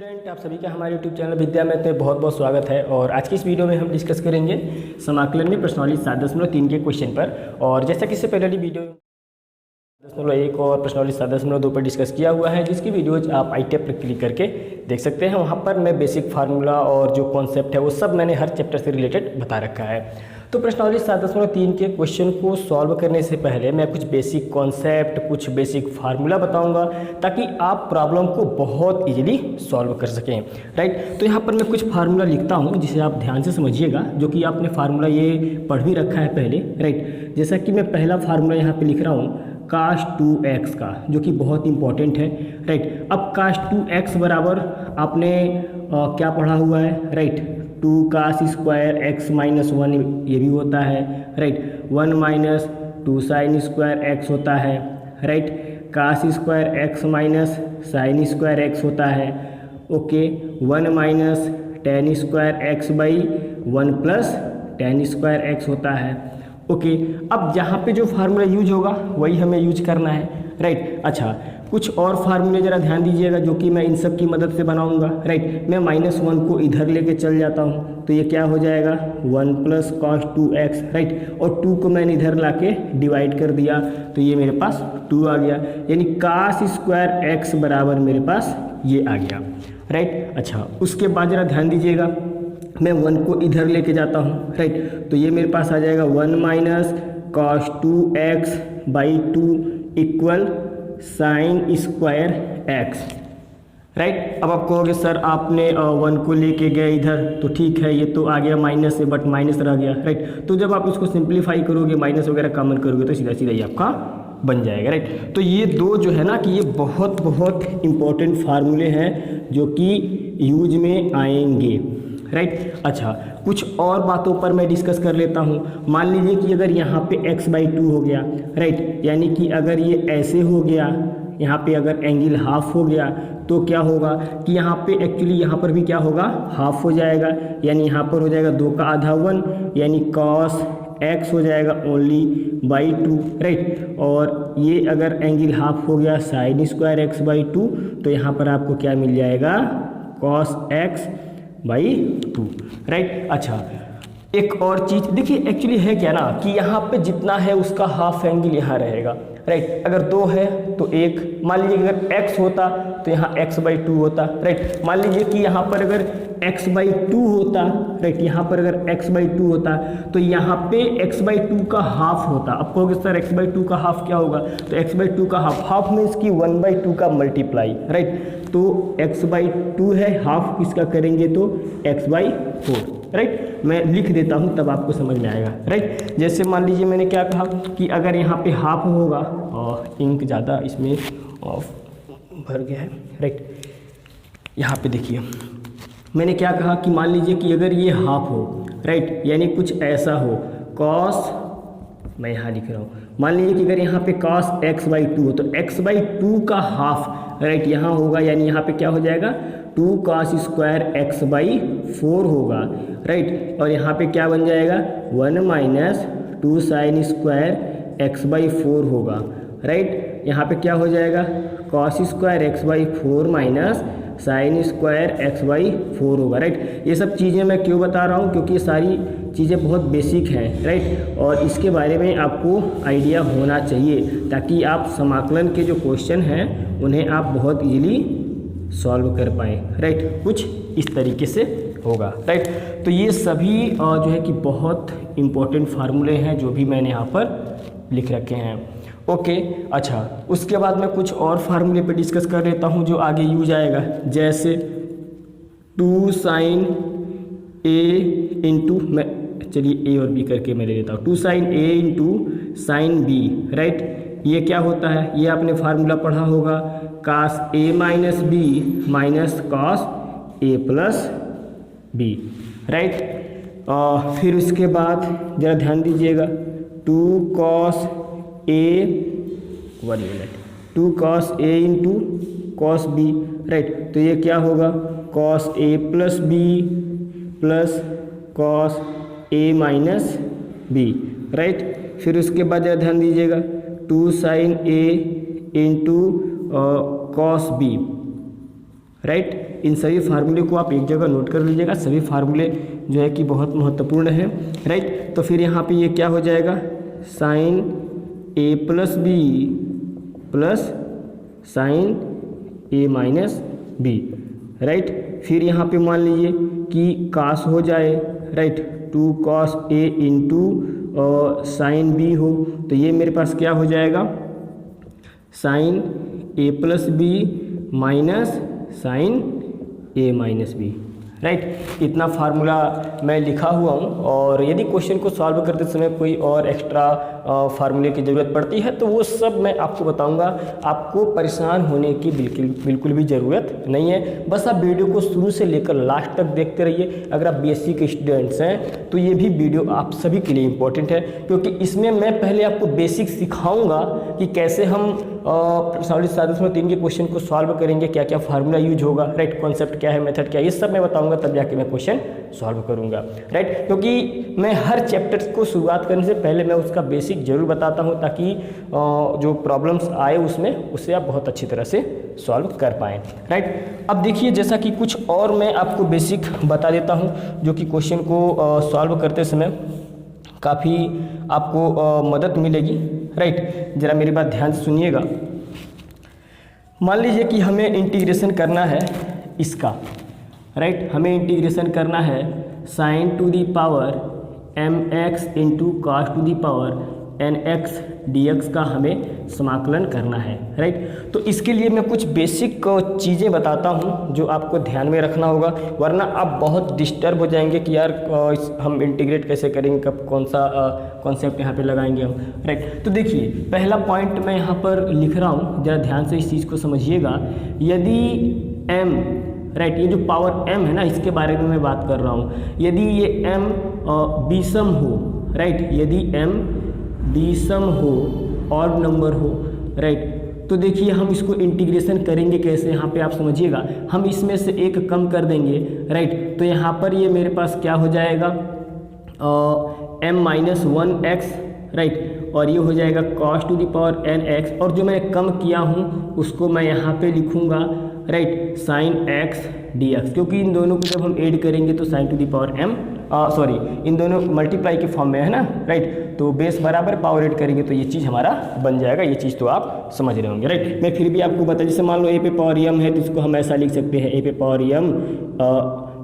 Student, आप सभी का हमारे यूट्यूब चैनल विद्या मैथ में बहुत बहुत स्वागत है। और आज की इस वीडियो में हम डिस्कस करेंगे समाकलन में प्रश्नावली 7.3 के क्वेश्चन पर। और जैसा कि इससे पहले वीडियो 7.1 और प्रश्नावली 7.2 पर डिस्कस किया हुआ है, जिसकी वीडियोज आप आई टैब पर क्लिक करके देख सकते हैं। वहाँ पर मैं बेसिक फार्मूला और जो कॉन्सेप्ट है वो सब मैंने हर चैप्टर से रिलेटेड बता रखा है। तो प्रश्नावली 7.3 के क्वेश्चन को सॉल्व करने से पहले मैं कुछ बेसिक कॉन्सेप्ट, कुछ बेसिक फार्मूला बताऊंगा ताकि आप प्रॉब्लम को बहुत इजीली सॉल्व कर सकें। राइट, तो यहाँ पर मैं कुछ फार्मूला लिखता हूँ जिसे आप ध्यान से समझिएगा, जो कि आपने फार्मूला ये पढ़ भी रखा है पहले। राइट, जैसा कि मैं पहला फार्मूला यहाँ पर लिख रहा हूँ cos 2x का, जो कि बहुत इंपॉर्टेंट है। राइट, अब cos 2x बराबर आपने क्या पढ़ा हुआ है? Right, 2 cos square x minus 1 ये भी होता है। Right, 1 minus 2 sin square x होता है। Right, cos square x minus sin square x होता है। Okay, 1 minus tan square x by 1 plus tan square x होता है। ओके, अब यहाँ पे जो फार्मूला यूज होगा वही हमें यूज करना है। राइट, अच्छा कुछ और फार्मूले ज़रा ध्यान दीजिएगा जो कि मैं इन सब की मदद से बनाऊंगा। राइट, मैं -1 को इधर लेके चल जाता हूँ तो ये क्या हो जाएगा 1 प्लस cos 2x। राइट, और 2 को मैंने इधर लाके डिवाइड कर दिया तो ये मेरे पास 2 आ गया, यानी cos स्क्वायर x बराबर मेरे पास ये आ गया। राइट, अच्छा उसके बाद ज़रा ध्यान दीजिएगा, मैं 1 को इधर लेके जाता हूँ। राइट, तो ये मेरे पास आ जाएगा 1 minus cos 2x by 2 equal sine square x। Right, अब आप कहोगे सर आपने 1 को लेके गए इधर तो ठीक है, ये तो आ गया माइनस से, बट माइनस रह गया। राइट, तो जब आप इसको सिंप्लीफाई करोगे, माइनस वगैरह कॉमन करोगे तो सीधा सीधा ये आपका बन जाएगा। राइट, तो ये दो जो है ना कि ये बहुत बहुत इम्पोर्टेंट फार्मूले हैं जो कि यूज में आएंगे। राइट, अच्छा कुछ और बातों पर मैं डिस्कस कर लेता हूँ। मान लीजिए कि अगर यहाँ पे x बाई 2 हो गया। राइट, यानी कि अगर ये ऐसे हो गया, यहाँ पे अगर एंगल हाफ हो गया तो क्या होगा कि यहाँ पे एक्चुअली यहाँ पर भी क्या होगा, हाफ हो जाएगा, यानी यहाँ पर हो जाएगा 2 का आधा 1, यानी cos x हो जाएगा ओनली बाई 2। राइट, और ये अगर एंगल हाफ हो गया साइन स्क्वायर x बाई 2 तो यहाँ पर आपको क्या मिल जाएगा cos x बाई 2। राइट, अच्छा एक और चीज़ देखिए, एक्चुअली है क्या ना कि यहाँ पे जितना है उसका हाफ एंगल यहाँ रहेगा। राइट, अगर 2 है तो 1, मान लीजिए अगर x होता तो यहाँ x बाई 2 होता। राइट, मान लीजिए कि यहाँ पर अगर x बाई 2 होता। राइट, यहाँ पर अगर x बाई 2 होता तो यहाँ पे x बाई 2 का हाफ होता। अब कहोगे सर x बाई 2 का हाफ क्या होगा, तो x बाई 2 का हाफ में इसकी 1 बाई 2 का मल्टीप्लाई। राइट, तो x बाई 2 है, हाफ इसका करेंगे तो x बाई 4। राइट, मैं लिख देता हूँ तब आपको समझ में आएगा। राइट, जैसे मान लीजिए मैंने क्या कहा कि अगर यहाँ पे हाफ होगा, और इंक ज़्यादा इसमें भर गया है। राइट, यहाँ पे देखिए मैंने क्या कहा कि मान लीजिए कि अगर ये हाफ हो। राइट, यानी कुछ ऐसा हो cos, मैं यहाँ लिख रहा हूँ, मान लीजिए कि अगर यहाँ पे cos x बाई 2 हो तो x बाई 2 का हाफ राइट यहाँ होगा, यानी यहाँ पे क्या हो जाएगा 2 cos स्क्वायर x बाई 4 होगा। राइट, और यहाँ पे क्या बन जाएगा 1 minus 2 sine square x by 4 होगा। राइट, यहाँ पे क्या हो जाएगा cos square x by 4 minus sine square x by 4 होगा। राइट, ये सब चीज़ें मैं क्यों बता रहा हूँ, क्योंकि ये सारी चीज़ें बहुत बेसिक हैं। राइट, और इसके बारे में आपको आइडिया होना चाहिए ताकि आप समाकलन के जो क्वेश्चन हैं उन्हें आप बहुत इजीली सॉल्व कर पाएँ। राइट, कुछ इस तरीके से होगा। राइट, तो ये सभी जो है कि बहुत इम्पोर्टेंट फार्मूले हैं जो भी मैंने यहाँ पर लिख रखे हैं। ओके, अच्छा उसके बाद मैं कुछ और फार्मूले पे डिस्कस कर लेता हूँ जो आगे यूज आएगा, जैसे 2 साइन a इंटू, मैं चलिए a और b करके मैं ले लेता हूँ, 2 sine a into sine b। Right, ये क्या होता है, ये आपने फार्मूला पढ़ा होगा cos a minus b minus cos a plus b। Right, फिर उसके बाद ज़रा ध्यान दीजिएगा 2 cos a 1 minute 2 cos a into cos b। Right, तो ये क्या होगा cos a प्लस b प्लस cos a minus b। Right, फिर उसके बाद ज़रा ध्यान दीजिएगा 2 sine a into cos b। Right, right. इन सभी फार्मूले को आप एक जगह नोट कर लीजिएगा, सभी फार्मूले जो है कि बहुत महत्वपूर्ण है, राइट। तो फिर यहाँ पे ये क्या हो जाएगा, साइन ए प्लस बी प्लस साइन ए माइनस बी, राइट। फिर यहाँ पे मान लीजिए कि कास हो जाए, राइट, 2 cos ए इंटू साइन बी हो, तो ये मेरे पास क्या हो जाएगा, साइन ए प्लस बी माइनस साइन ए माइनस बी, राइट। इतना फार्मूला मैं लिखा हुआ हूँ, और यदि क्वेश्चन को सॉल्व करते समय कोई और एक्स्ट्रा फार्मूले की ज़रूरत पड़ती है तो वो सब मैं आपको बताऊंगा। आपको परेशान होने की बिल्कुल भी ज़रूरत नहीं है। बस आप वीडियो को शुरू से लेकर लास्ट तक देखते रहिए। अगर आप बीएससी के स्टूडेंट्स हैं तो ये भी वीडियो आप सभी के लिए इम्पोर्टेंट है, क्योंकि इसमें मैं पहले आपको बेसिक सिखाऊँगा कि कैसे हम प्रश्नावली 7.3 के क्वेश्चन को सॉल्व करेंगे, क्या क्या फार्मूला यूज होगा, राइट, कॉन्सेप्ट क्या है, मेथड क्या है, ये सब मैं बताऊंगा, तब जाके मैं क्वेश्चन सॉल्व करूंगा, राइट। क्योंकि मैं हर चैप्टर को शुरुआत करने से पहले मैं उसका बेसिक जरूर बताता हूं, ताकि जो प्रॉब्लम्स आए उसमें उसे आप बहुत अच्छी तरह से सॉल्व कर पाएँ, राइट। अब देखिए, जैसा कि कुछ और मैं आपको बेसिक बता देता हूँ जो कि क्वेश्चन को सॉल्व करते समय काफ़ी आपको मदद मिलेगी, राइट। ज़रा मेरी बात ध्यान से सुनिएगा। मान लीजिए कि हमें इंटीग्रेशन करना है इसका, राइट, हमें इंटीग्रेशन करना है sine to the power m x into cos to the power n x D x का हमें समाकलन करना है, राइट। तो इसके लिए मैं कुछ बेसिक चीज़ें बताता हूं जो आपको ध्यान में रखना होगा, वरना आप बहुत डिस्टर्ब हो जाएंगे कि यार हम इंटीग्रेट कैसे करेंगे, कब कौन सा कॉन्सेप्ट यहाँ पे लगाएंगे हम, राइट। तो देखिए, पहला पॉइंट मैं यहाँ पर लिख रहा हूँ, ज़रा ध्यान से इस चीज़ को समझिएगा। यदि m, राइट, ये जो पावर m है ना, इसके बारे में मैं बात कर रहा हूँ। यदि ये m विषम हो, राइट, यदि m विषम हो, ऑड नंबर हो, राइट, तो देखिए हम इसको इंटीग्रेशन करेंगे कैसे, यहाँ पे आप समझिएगा। हम इसमें से एक कम कर देंगे, राइट, तो यहाँ पर ये मेरे पास क्या हो जाएगा, m माइनस 1x, राइट, और ये हो जाएगा cos to the power nx, और जो मैंने कम किया हूँ उसको मैं यहाँ पे लिखूँगा, राइट, साइन x dx, क्योंकि इन दोनों को जब हम ऐड करेंगे तो sine to the power m, sorry, इन दोनों मल्टीप्लाई के फॉर्म में है ना, राइट। तो बेस बराबर पावर ऐड करेंगे तो ये चीज़ हमारा बन जाएगा। ये चीज़ तो आप समझ रहे होंगे, राइट। मैं फिर भी आपको बता, जैसे मान लो a पे पावर m है तो इसको हम ऐसा लिख सकते हैं, a पे पावर m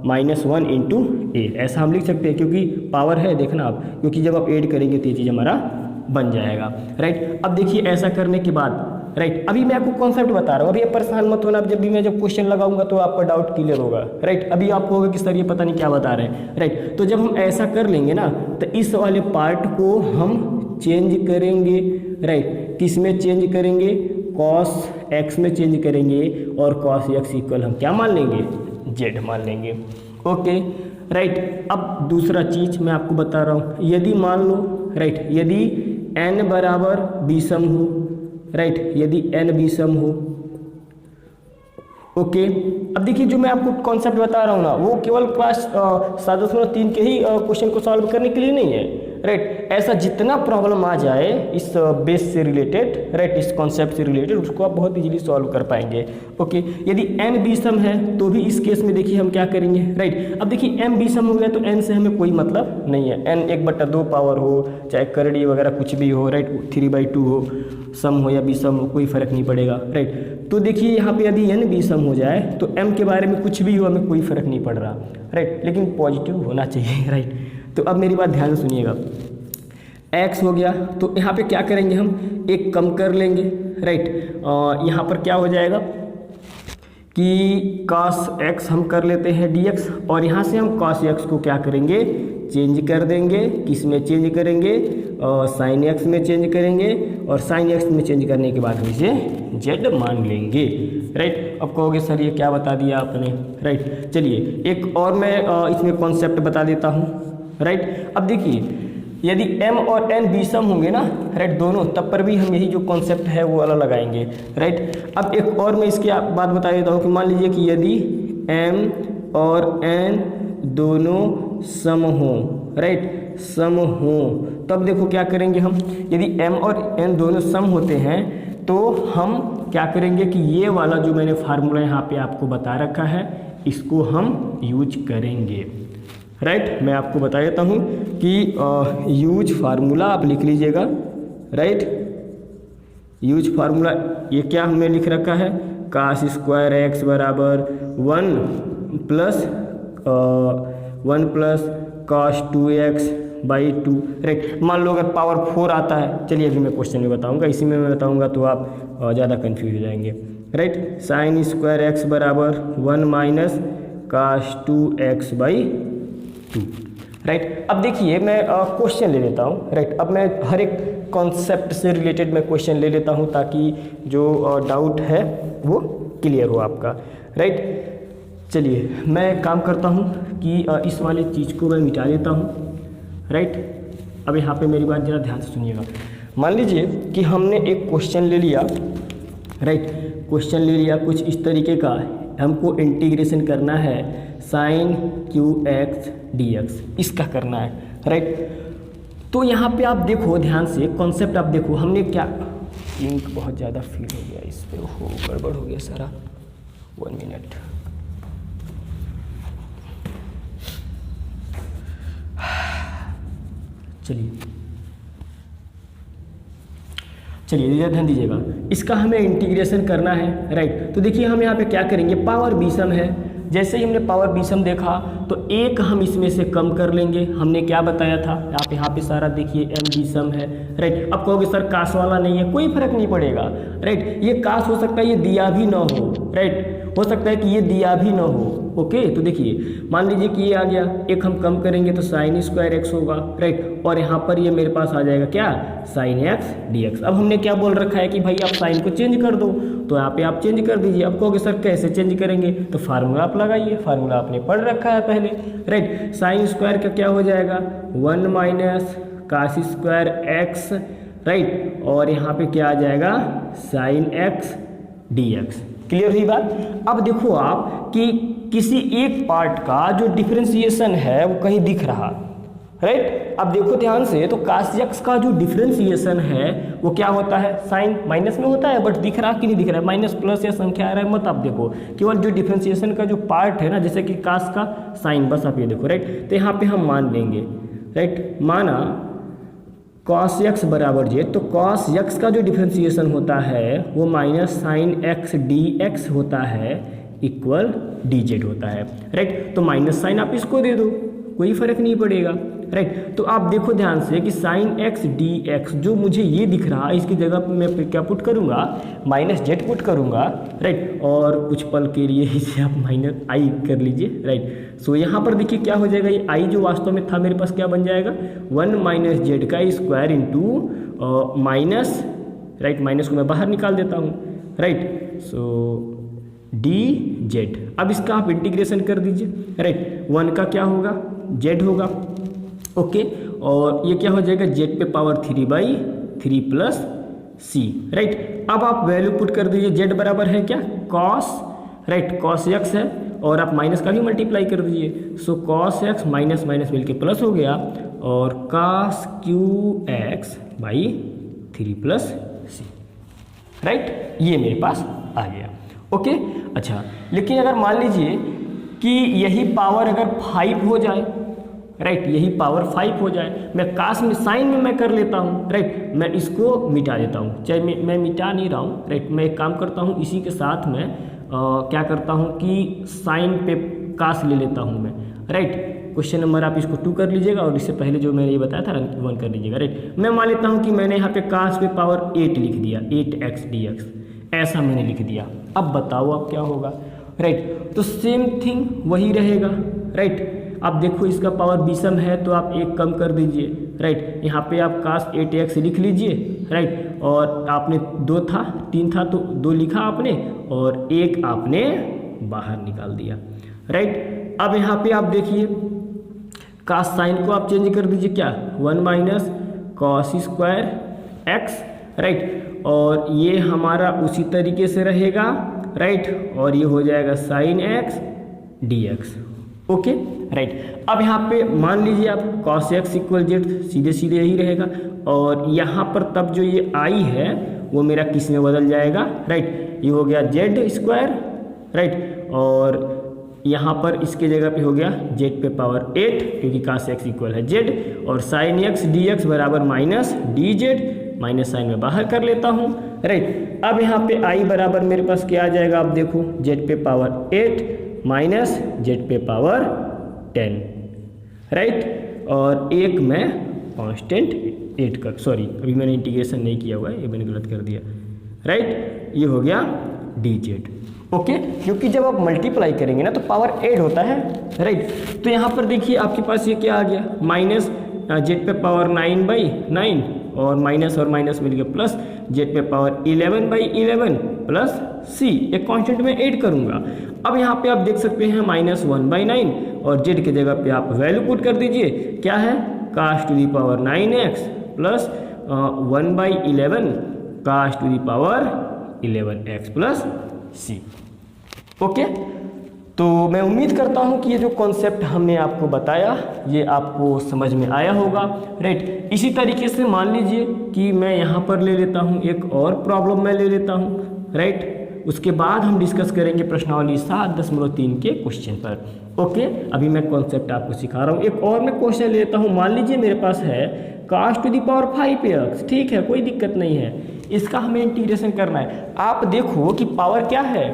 -1 इंटू a, ऐसा हम लिख सकते हैं, क्योंकि पावर है, देखना आप, क्योंकि जब आप ऐड करेंगे तो ये चीज़ हमारा बन जाएगा, राइट। अब देखिए, ऐसा करने के बाद, राइट, अभी मैं आपको कॉन्सेप्ट बता रहा हूँ, अभी आप परेशान मत होना, जब भी मैं जब क्वेश्चन लगाऊंगा तो आपका डाउट क्लियर होगा, राइट। अभी आपको होगा कि सर ये पता नहीं क्या बता रहे हैं, राइट। तो जब हम ऐसा कर लेंगे ना, तो इस वाले पार्ट को हम चेंज करेंगे, राइट, किस में चेंज करेंगे, cos x में चेंज करेंगे, और cos x इक्वल हम क्या मान लेंगे, z मान लेंगे, ओके, राइट। अब दूसरा चीज़ मैं आपको बता रहा हूँ, यदि मान लो, राइट, यदि n बराबर विषम हो, राइट, यदि n विषम हो, ओके। अब देखिए, जो मैं आपको कॉन्सेप्ट बता रहा हूँ ना, वो केवल क्लास 7.3 के ही क्वेश्चन को सॉल्व करने के लिए नहीं है, राइट। ऐसा जितना प्रॉब्लम आ जाए इस बेस से रिलेटेड, राइट, इस कॉन्सेप्ट से रिलेटेड, उसको आप बहुत इजीली सॉल्व कर पाएंगे, ओके। यदि n विषम है तो भी इस केस में देखिए हम क्या करेंगे, राइट। अब देखिए, m विषम हो गया तो n से हमें कोई मतलब नहीं है, n 1/2 पावर हो, चाहे करड़ी वगैरह कुछ भी हो, राइट, 3/2 हो, सम हो या विषम हो, कोई फर्क नहीं पड़ेगा, राइट। तो देखिए, यहाँ पे यदि n विषम हो जाए तो m के बारे में कुछ भी हो, हमें कोई फर्क नहीं पड़ रहा, राइट, लेकिन पॉजिटिव होना चाहिए, राइट। तो अब मेरी बात ध्यान से सुनिएगा, x हो गया तो यहाँ पे क्या करेंगे, हम एक कम कर लेंगे, राइट। यहाँ पर क्या हो जाएगा कि cos x हम कर लेते हैं dx, और यहाँ से हम cos x को क्या करेंगे, चेंज कर देंगे, किस में चेंज करेंगे, sin x में चेंज करेंगे, और sin x में चेंज करने के बाद हम इसे z मान लेंगे, राइट। अब कहोगे सर ये क्या बता दिया आपने, राइट। चलिए एक और मैं इसमें कॉन्सेप्ट बता देता हूँ, राइट। अब देखिए, यदि m और n विषम होंगे ना, राइट, दोनों, तब पर भी हम यही जो कॉन्सेप्ट है वो अलग लगाएंगे, राइट। अब एक और मैं इसकी बात बता देता हूँ कि मान लीजिए कि यदि m और n दोनों सम हो, राइट, सम हो, तब देखो क्या करेंगे हम, यदि m और n दोनों सम होते हैं तो हम क्या करेंगे कि ये वाला जो मैंने फार्मूला यहाँ पे आपको बता रखा है इसको हम यूज करेंगे। राइट, मैं आपको बता देता हूँ कि यूज फार्मूला आप लिख लीजिएगा। राइट, यूज फार्मूला ये क्या हमने लिख रखा है, कास स्क्वायर एक्स बराबर 1 plus cos 2x by 2। Right, मान लो अगर पावर 4 आता है, चलिए अभी मैं क्वेश्चन में बताऊंगा, इसी में मैं बताऊंगा तो आप ज़्यादा कंफ्यूज हो जाएंगे। राइट, साइन स्क्वायर एक्स बराबर 1 minus cos 2x by 2। Right, अब देखिए मैं क्वेश्चन ले लेता हूँ। राइट, अब मैं हर एक कॉन्सेप्ट से रिलेटेड मैं क्वेश्चन ले लेता हूँ ताकि जो डाउट है वो क्लियर हो आपका। राइट, चलिए मैं काम करता हूँ कि इस वाले चीज़ को मैं मिटा देता हूँ। राइट, अब यहाँ पे मेरी बात ज़रा ध्यान से सुनिएगा। मान लीजिए कि हमने एक क्वेश्चन ले लिया। राइट, क्वेश्चन ले लिया कुछ इस तरीके का, हमको इंटीग्रेशन करना है साइन QX dx, इसका करना है। राइट, तो यहाँ पे आप देखो ध्यान से, कॉन्सेप्ट आप देखो, हमने क्या, इंक बहुत ज़्यादा फील हो गया इस पर, हो गड़बड़ हो गया सारा। 1 मिनट, चलिए ध्यान दीजिएगा, इसका हमें इंटीग्रेशन करना है। राइट, तो देखिए हम यहाँ पे क्या करेंगे, पावर बीसम है, जैसे ही हमने पावर बीसम देखा तो एक हम इसमें से कम कर लेंगे। हमने क्या बताया था, आप यहाँ पे सारा देखिए m बीसम है। राइट, अब कहोगे सर कास वाला नहीं है, कोई फर्क नहीं पड़ेगा। राइट, ये कास हो सकता है ये दिया भी ना हो। राइट, हो सकता है कि ये दिया भी ना हो। ओके, तो देखिए मान लीजिए कि ये आ गया, एक हम कम करेंगे तो साइन स्क्वायर एक्स होगा। राइट, और यहाँ पर ये मेरे पास आ जाएगा क्या, साइन एक्स dx। अब हमने क्या बोल रखा है कि भाई आप साइन को चेंज कर दो, तो यहाँ पे आप चेंज कर दीजिए। अब कहोगे सर कैसे चेंज करेंगे, तो फार्मूला आप लगाइए, फार्मूला आपने पढ़ रखा है पहले। राइट, साइन स्क्वायर का क्या हो जाएगा 1 minus cos square x. Right, और यहाँ पे क्या आ जाएगा साइन एक्स dx। क्लियर हुई बात। अब देखो आप कि किसी एक पार्ट का जो डिफरेंशिएशन है वो कहीं दिख रहा। राइट, अब देखो ध्यान से, तो कास एक्स का जो डिफरेंशिएशन है वो क्या होता है, साइन माइनस में होता है, बट दिख रहा कि नहीं दिख रहा है, माइनस प्लस या संख्या आ रहा है मत आप देखो, केवल जो डिफरेंशिएशन का जो पार्ट है ना, जैसे कि कास का साइन, बस आप ये देखो। राइट, तो यहाँ पे हम मान लेंगे। राइट, माना कॉस एक्स बराबर जे, तो कॉस एक्स का जो डिफरेंशिएशन होता है वो माइनस साइन एक्स dx होता है, इक्वल dz होता है। राइट, तो माइनस साइन आप इसको दे दो, कोई फर्क नहीं पड़ेगा। राइट, तो आप देखो ध्यान से कि साइन एक्स dx जो मुझे ये दिख रहा है, इसकी जगह पे मैं क्या पुट करूँगा, माइनस जेड पुट करूँगा। राइट, और कुछ पल के लिए इसे आप माइनस आई कर लीजिए। राइट, सो यहाँ पर देखिए क्या हो जाएगा, ये आई जो वास्तव में था मेरे पास क्या बन जाएगा, 1 माइनस जेड का square into minus, right, minus को मैं बाहर निकाल देता हूँ। राइट, सो dz। अब इसका आप इंटीग्रेशन कर दीजिए। राइट, 1 का क्या होगा, z होगा। ओके, और ये क्या हो जाएगा, z पे पावर 3/3 प्लस c। राइट, अब आप वैल्यू पुट कर दीजिए, z बराबर है क्या, कॉस। राइट, कॉस x है, और आप माइनस का भी मल्टीप्लाई कर दीजिए। So cos x minus minus मिलके प्लस हो गया, और cos QX by 3 plus c। Right, ये मेरे पास आ गया। ओके, अच्छा, लेकिन अगर मान लीजिए कि यही पावर अगर 5 हो जाए, राइट, यही पावर 5 हो जाए, मैं कास में साइन में मैं कर लेता हूँ। राइट, मैं इसको मिटा देता हूँ, चाहे मैं मिटा नहीं रहा हूँ। राइट, मैं एक काम करता हूँ, इसी के साथ मैं क्या करता हूँ कि साइन पे कास ले लेता हूँ मैं। राइट, क्वेश्चन नंबर आप इसको 2 कर लीजिएगा, और इससे पहले जो मैंने ये बताया था 1 कर लीजिएगा। राइट, मैं मान लेता हूँ कि मैंने यहाँ पे कास पे पावर 8 लिख दिया, 8x dx, ऐसा मैंने लिख दिया। अब बताओ अब क्या होगा। राइट, तो सेम थिंग वही रहेगा। राइट, आप देखो इसका पावर बीसम है तो आप एक कम कर दीजिए। राइट, यहाँ पे आप कास 8x लिख लीजिए। राइट, और आपने 2 था 3 था तो 2 लिखा आपने, और 1 आपने बाहर निकाल दिया। राइट, अब यहाँ पे आप देखिए कास साइन को आप चेंज कर दीजिए, क्या 1 minus cos square x. Right, और ये हमारा उसी तरीके से रहेगा। राइट, और ये हो जाएगा sine x dx। Okay, right, अब यहाँ पे मान लीजिए आप cos x इक्वल जेड, सीधे सीधे यही रहेगा, और यहाँ पर तब जो ये आई है वो मेरा किस में बदल जाएगा, राइट। ये हो गया जेड स्क्वायर, राइट, और यहाँ पर इसके जगह पे हो गया जेड पे पावर 8 क्योंकि कास एक्स इक्वल है जेड, और साइन एक्स डी एक्स बराबर minus d z, minus sine में बाहर कर लेता हूँ, राइट। अब यहाँ पे आई बराबर मेरे पास क्या आ जाएगा, आप देखो जेड पे पावर 8 माइनस जेड पे पावर 10, राइट, और एक में कांस्टेंट 8 का, सॉरी अभी मैंने इंटीग्रेशन नहीं किया हुआ है, ये मैंने गलत कर दिया, राइट। ये हो गया डी जेड, ओके, क्योंकि जब आप मल्टीप्लाई करेंगे ना तो पावर 8 होता है, राइट। तो यहाँ पर देखिए आपके पास ये क्या आ गया, माइनस जेड पे पावर 9/9 और माइनस मिल गया प्लस जेड पे पावर 11/11 प्लस सी, एक कांस्टेंट में ऐड करूँगा। अब यहाँ पे आप देख सकते हैं -1/9 और जेड की जगह पे आप वैल्यू पुट कर दीजिए, क्या है cos to the power 9x plus 1/11 cos to the power 11x plus c, okay. तो मैं उम्मीद करता हूँ कि ये जो कॉन्सेप्ट हमने आपको बताया ये आपको समझ में आया होगा, राइट। इसी तरीके से मान लीजिए कि मैं यहाँ पर ले लेता हूँ एक और प्रॉब्लम मैं ले लेता हूँ, राइट। उसके बाद हम डिस्कस करेंगे प्रश्नावली 7.3 के क्वेश्चन पर, ओके। अभी मैं कॉन्सेप्ट आपको सिखा रहा हूँ। एक और मैं क्वेश्चन लेता हूँ, मान लीजिए मेरे पास है cos to the power 5x, ठीक है, कोई दिक्कत नहीं है, इसका हमें इंटीग्रेशन करना है। आप देखो कि पावर क्या है,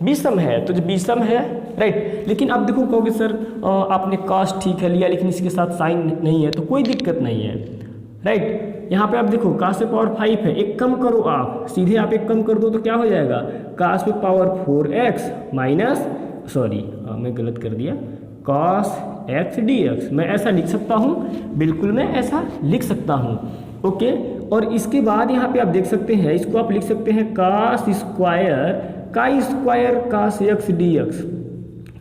विषम है, तो जो विषम है, राइट। लेकिन आप देखो कहोगे सर आपने कास ठीक है लिया लेकिन इसके साथ साइन नहीं है, तो कोई दिक्कत नहीं है, राइट। यहाँ पे आप देखो कास पे पावर 5 है, एक कम करो आप, सीधे आप एक कम कर दो तो क्या हो जाएगा, कास पे पावर 4x माइनस, सॉरी मैं गलत कर दिया, cos x dx, मैं ऐसा लिख सकता हूँ, बिल्कुल मैं ऐसा लिख सकता हूँ, ओके। और इसके बाद यहाँ पे आप देख सकते हैं, इसको आप लिख सकते हैं cos square cos x dx,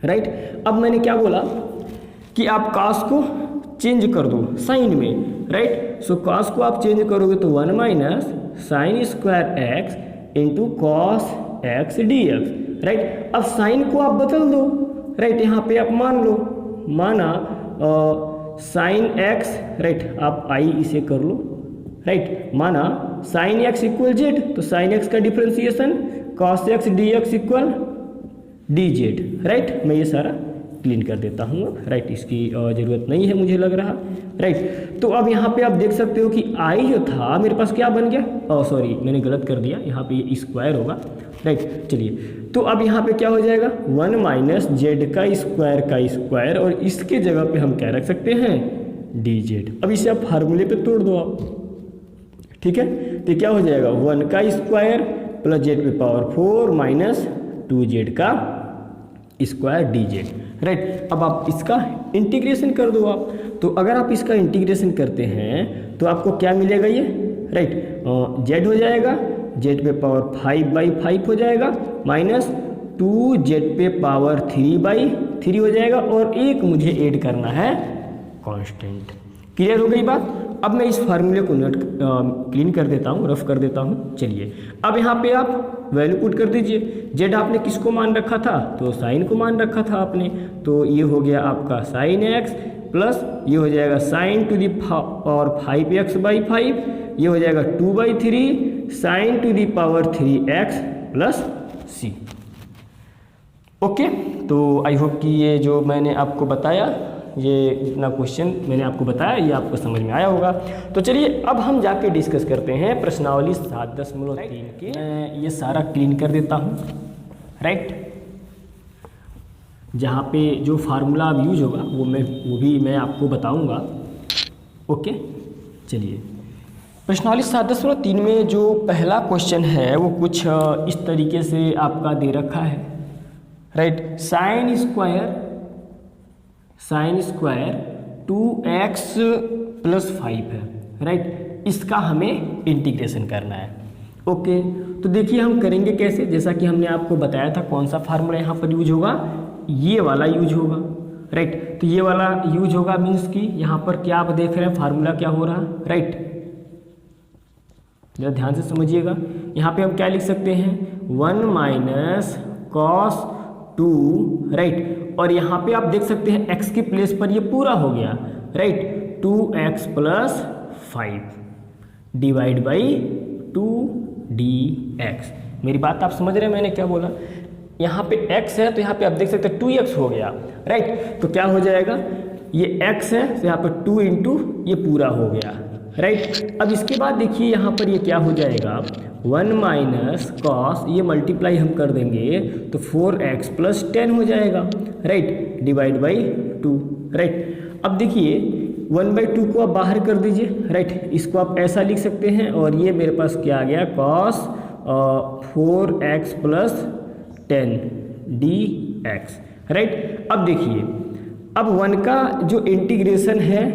right. अब मैंने क्या बोला कि आप cos को चेंज कर दो साइन में, राइट। सो cos को आप चेंज करोगे तो 1 minus sine square x into cos x dx, right. अब साइन को आप बदल दो, राइट। यहाँ पे आप मान लो, माना साइन एक्स, राइट, आप आई इसे कर लो, राइट। माना साइन एक्स इक्वल जेड, तो साइन एक्स का differentiation cos x D x equal D Z, right. मैं ये सारा क्लीन कर देता हूँ, राइट, इसकी ज़रूरत नहीं है मुझे लग रहा, राइट। तो अब यहाँ पे आप देख सकते हो कि आई जो था मेरे पास क्या बन गया, सॉरी मैंने गलत कर दिया, यहाँ पे ये स्क्वायर होगा, राइट। चलिए तो अब यहाँ पे क्या हो जाएगा 1 माइनस जेड का स्क्वायर और इसके जगह पे हम क्या रख सकते हैं डी जेड। अब इसे आप फार्मूले पे तोड़ दो आप, ठीक है। तो क्या हो जाएगा 1 का स्क्वायर प्लस जेड पे पावर 4 माइनस 2z का स्क्वायर डी जेड, राइट। अब आप इसका इंटीग्रेशन कर दो आप, तो अगर आप इसका इंटीग्रेशन करते हैं तो आपको क्या मिलेगा ये, राइट, जेड हो जाएगा, जेड पे पावर 5/5 हो जाएगा माइनस 2z पे पावर 3/3 हो जाएगा, और एक मुझे ऐड करना है कांस्टेंट। क्लियर हो गई बात। अब मैं इस फार्मूले को नोट क्लीन कर देता हूँ, रफ कर देता हूँ। चलिए अब यहाँ पे आप वैल्यू पुट कर दीजिए। जेड आपने किसको मान रखा था, तो साइन को मान रखा था आपने, तो ये हो गया आपका साइन एक्स प्लस ये हो जाएगा sign to the power 5x/5, ये हो जाएगा 2/3 sine to the power 3x plus c, okay. तो आई होप कि ये जो मैंने आपको बताया, ये जितना क्वेश्चन मैंने आपको बताया ये आपको समझ में आया होगा। तो चलिए अब हम जाके डिस्कस करते हैं प्रश्नावली 7.3 की। मैं ये सारा क्लीन कर देता हूँ, राइट। जहाँ पे जो फार्मूला अब यूज होगा वो भी मैं आपको बताऊँगा, ओके। चलिए प्रश्नावली 7.3 में जो पहला क्वेश्चन है वो कुछ इस तरीके से आपका दे रखा है, राइट। साइन स्क्वायर 2x + 5 है, राइट। इसका हमें इंटीग्रेशन करना है, ओके। तो देखिए हम करेंगे कैसे, जैसा कि हमने आपको बताया था कौन सा फार्मूला यहाँ पर यूज होगा, ये वाला यूज होगा, राइट। तो ये वाला यूज होगा मीन्स कि यहाँ पर क्या आप देख रहे हैं फार्मूला क्या हो रहा है, राइट। जरा ध्यान से समझिएगा। यहाँ पे हम क्या लिख सकते हैं 1 माइनस cos 2, राइट। और यहाँ पे आप देख सकते हैं x की प्लेस पर ये पूरा हो गया, right, 2x + 5 divide by 2 dx। मेरी बात आप समझ रहे हैं मैंने क्या बोला? यहाँ पे x है तो यहाँ पे आप देख सकते हैं 2x हो गया, राइट। तो क्या हो जाएगा, ये x है तो यहाँ पर 2 इंटू ये पूरा हो गया, राइट। अब इसके बाद देखिए यहाँ पर ये क्या हो जाएगा, 1 माइनस कॉस, ये मल्टीप्लाई हम कर देंगे तो 4x प्लस 10 हो जाएगा, राइट, डिवाइड बाई 2, राइट। अब देखिए 1/2 को आप बाहर कर दीजिए, राइट, इसको आप ऐसा लिख सकते हैं और ये मेरे पास क्या आ गया, cos 4x plus 10 dx, right. अब देखिए, अब 1 का जो इंटीग्रेशन है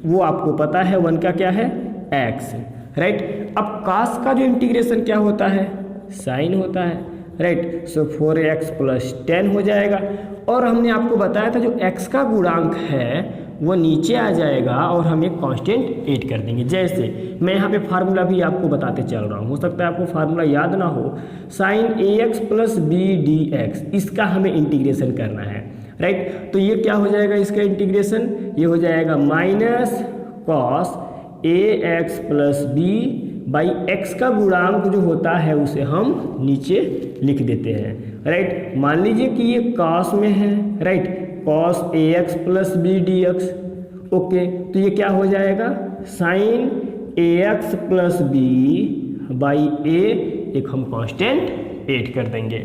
वो आपको पता है, 1 का क्या है, x, राइट। अब cos का जो इंटीग्रेशन क्या होता है, साइन होता है, राइट। सो 4x प्लस 10 हो जाएगा। और हमने आपको बताया था जो x का गुणांक है वो नीचे आ जाएगा और हम एक कांस्टेंट ऐड कर देंगे। जैसे मैं यहाँ पे फार्मूला भी आपको बताते चल रहा हूँ, हो सकता है आपको फार्मूला याद ना हो, sine ax plus B dx, इसका हमें इंटीग्रेशन करना है, राइट। तो ये क्या हो जाएगा, इसका इंटीग्रेशन ये हो जाएगा minus cos ax plus B by x का गुणांक जो होता है उसे हम नीचे लिख देते हैं, राइट। मान लीजिए कि ये कॉस में है, right, cos ax plus B dx, okay. तो ये क्या हो जाएगा, sine ax plus B by A, एक हम कांस्टेंट ऐड कर देंगे,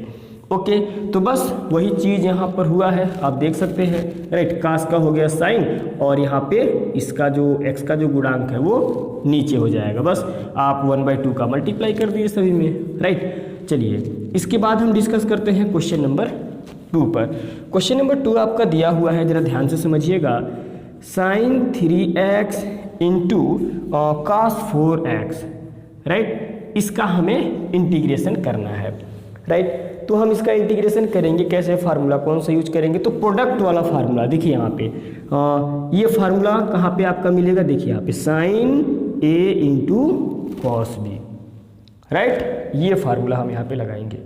ओके। तो बस वही चीज़ यहाँ पर हुआ है, आप देख सकते हैं, राइट। कास का हो गया साइन और यहाँ पे इसका जो x का जो गुणांक है वो नीचे हो जाएगा। बस आप 1/2 का मल्टीप्लाई कर दिए सभी में, राइट। चलिए इसके बाद हम डिस्कस करते हैं क्वेश्चन नंबर 2 पर। क्वेश्चन नंबर 2 आपका दिया हुआ है, ज़रा ध्यान से समझिएगा। Sign 3x into cos 4x, right, इसका हमें इंटीग्रेशन करना है, राइट। तो हम इसका इंटीग्रेशन करेंगे कैसे, फार्मूला कौन सा यूज करेंगे, तो प्रोडक्ट वाला फार्मूला। देखिए यहाँ पे ये फार्मूला कहाँ पे आपका मिलेगा, देखिए यहाँ पे sine a into cos b, right, ये फार्मूला हम यहाँ पे लगाएंगे,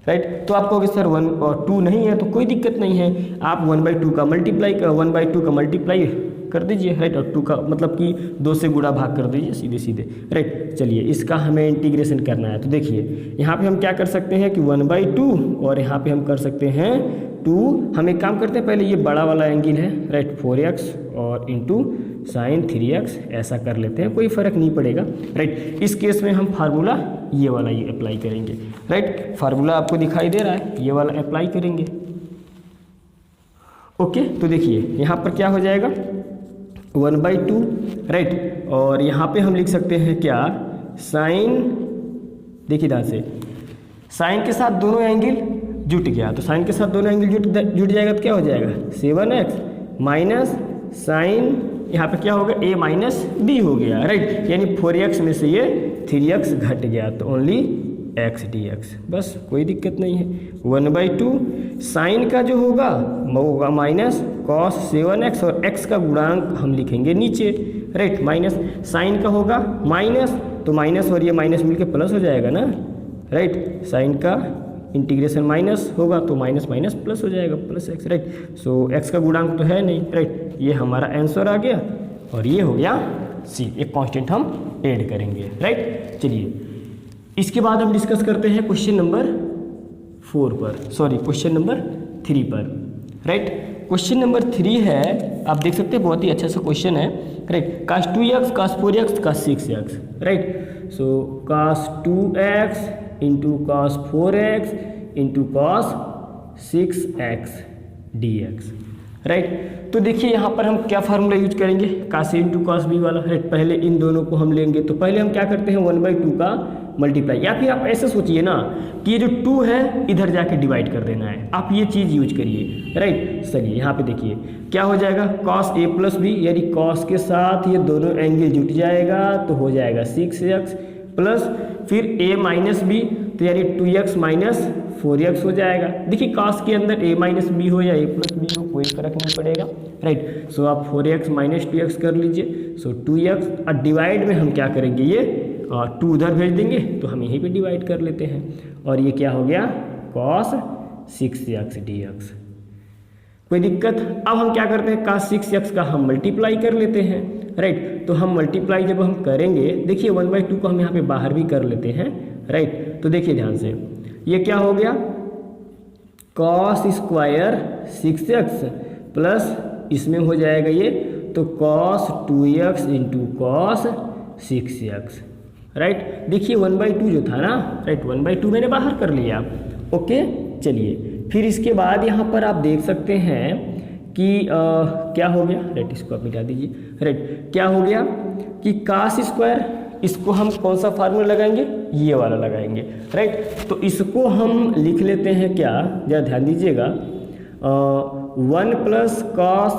राइट। तो आप कहोगे सर 1 और 2 नहीं है, तो कोई दिक्कत नहीं है, आप 1/2 का मल्टीप्लाई कर दीजिए, राइट, और 2 का मतलब कि 2 से गुणा भाग कर दीजिए सीधे सीधे, राइट। चलिए इसका हमें इंटीग्रेशन करना है, तो देखिए यहाँ पे हम क्या कर सकते हैं कि 1/2 और यहाँ पे हम कर सकते हैं 2। हम एक काम करते हैं, पहले ये बड़ा वाला एंगल है, राइट, 4x और इंटू साइन 3x, ऐसा कर लेते हैं, कोई फ़र्क नहीं पड़ेगा, राइट। इस केस में हम फार्मूला ये वाला ये अप्लाई करेंगे, राइट। फार्मूला आपको दिखाई दे रहा है, ये वाला अप्लाई करेंगे, ओके। तो देखिए यहाँ पर क्या हो जाएगा, 1/2, राइट, और यहाँ पे हम लिख सकते हैं क्या, साइन, देखिए ध्यान से, साइन के साथ दोनों एंगल जुट गया, तो साइन के साथ दोनों एंगल जुट जाएगा तो क्या हो जाएगा, 7x माइनस साइन, यहाँ पे क्या होगा, a माइनस बी हो गया, राइट, यानी 4x में से ये 3x घट गया, तो ओनली x dx, बस कोई दिक्कत नहीं है। 1/2 साइन का जो होगा वो होगा माइनस कॉस 7x और x का गुणांक हम लिखेंगे नीचे, राइट, माइनस साइन का होगा माइनस, तो माइनस और ये माइनस मिलके प्लस हो जाएगा ना, राइट। साइन का इंटीग्रेशन माइनस होगा तो माइनस माइनस प्लस हो जाएगा, प्लस x, राइट। सो x का गुणांक तो है नहीं, राइट, ये हमारा आंसर आ गया और ये हो गया C, एक कांस्टेंट हम ऐड करेंगे, राइट। चलिए इसके बाद हम डिस्कस करते हैं क्वेश्चन नंबर 4 पर, सॉरी क्वेश्चन नंबर 3 पर, राइट। क्वेश्चन नंबर 3 है, आप देख सकते हैं बहुत ही अच्छा सा क्वेश्चन है, right. cos 2x cos 4x cos 6x, right. So cos 2x into cos 4x into cos 6x dx, right. तो देखिए यहाँ पर हम क्या फार्मूला यूज करेंगे, cos a into cos b वाला, राइट। पहले इन दोनों को हम लेंगे, तो पहले हम क्या करते हैं 1/2 का मल्टीप्लाई, या फिर आप ऐसे सोचिए ना कि ये जो 2 है इधर जाके डिवाइड कर देना है, आप ये चीज़ यूज करिए, राइट। चलिए यहाँ पे देखिए क्या हो जाएगा, cos a प्लस बी, यानी cos के साथ ये दोनों एंगल जुट जाएगा तो हो जाएगा 6x प्लस फिर a माइनस बी, तो यानी 2x माइनस 4x हो जाएगा। देखिए cos के अंदर a माइनस बी हो या a प्लस बी हो कोई फर्क नहीं पड़ेगा, राइट। सो आप 4x माइनस 2x कर लीजिए, सो 2x, और डिवाइड में हम क्या करेंगे, ये 2 उधर भेज देंगे तो हम यहीं पे डिवाइड कर लेते हैं, और ये क्या हो गया, cos 6x dx, कोई दिक्कत। अब हम क्या करते हैं, cos 6x का हम मल्टीप्लाई कर लेते हैं, राइट। तो हम मल्टीप्लाई जब हम करेंगे, देखिए 1/2 को हम यहाँ पे बाहर भी कर लेते हैं, राइट। तो देखिए ध्यान से, ये क्या हो गया, कॉस स्क्वायर 6x प्लस इसमें हो जाएगा ये, तो cos 2x into cos 6x, right. देखिए 1/2 जो था ना, राइट, 1/2 मैंने बाहर कर लिया। ओके, चलिए फिर इसके बाद यहाँ पर आप देख सकते हैं कि क्या हो गया, राइट, इसको आप मिटा दीजिए, राइट, क्या हो गया कि कास स्क्वायर, इसको हम कौन सा फार्मूला लगाएंगे, ये वाला लगाएंगे, राइट। तो इसको हम लिख लेते हैं क्या, जरा ध्यान दीजिएगा, 1 plus cos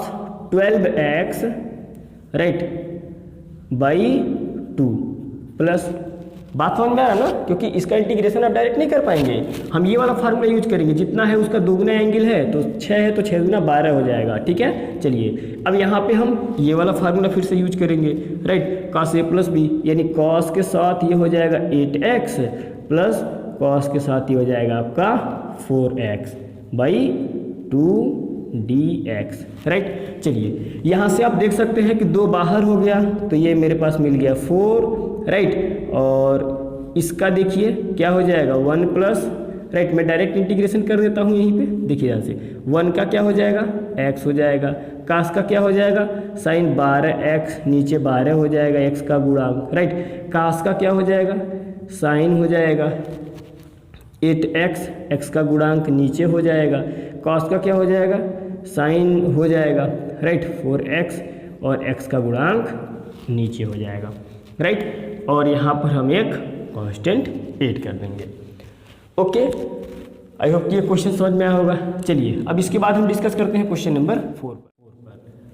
12x, right, by 2 plus, बात समझ में आ रहा ना, क्योंकि इसका इंटीग्रेशन आप डायरेक्ट नहीं कर पाएंगे, हम ये वाला फार्मूला यूज करेंगे, जितना है उसका दोगुना एंगल है, तो 6 है तो 6 दूना 12 हो जाएगा, ठीक है। चलिए अब यहाँ पे हम ये वाला फार्मूला फिर से यूज करेंगे, right, cos A plus B, यानी कॉस के साथ ये हो जाएगा 8x प्लस कॉस के साथ ये हो जाएगा आपका 4x बाई 2dx, राइट। चलिए यहाँ से आप देख सकते हैं कि 2 बाहर हो गया, तो ये मेरे पास मिल गया 4, राइट, और इसका देखिए क्या हो जाएगा 1 प्लस, राइट, मैं डायरेक्ट इंटीग्रेशन कर देता हूँ यहीं पे, देखिए ध्यान से, 1 का क्या हो जाएगा x हो जाएगा, कास का क्या हो जाएगा साइन 12x, नीचे 12 हो जाएगा x का गुणांक, राइट, कास का क्या हो जाएगा साइन हो जाएगा 8x, x का गुणांक नीचे हो जाएगा, कॉस का क्या हो जाएगा साइन हो जाएगा, राइट, 4x और x का गुणांक नीचे हो जाएगा, राइट, और यहाँ पर हम एक कांस्टेंट ऐड कर देंगे। ओके, आई होप कि ये क्वेश्चन समझ में आया होगा। चलिए अब इसके बाद हम डिस्कस करते हैं क्वेश्चन नंबर 4 पर,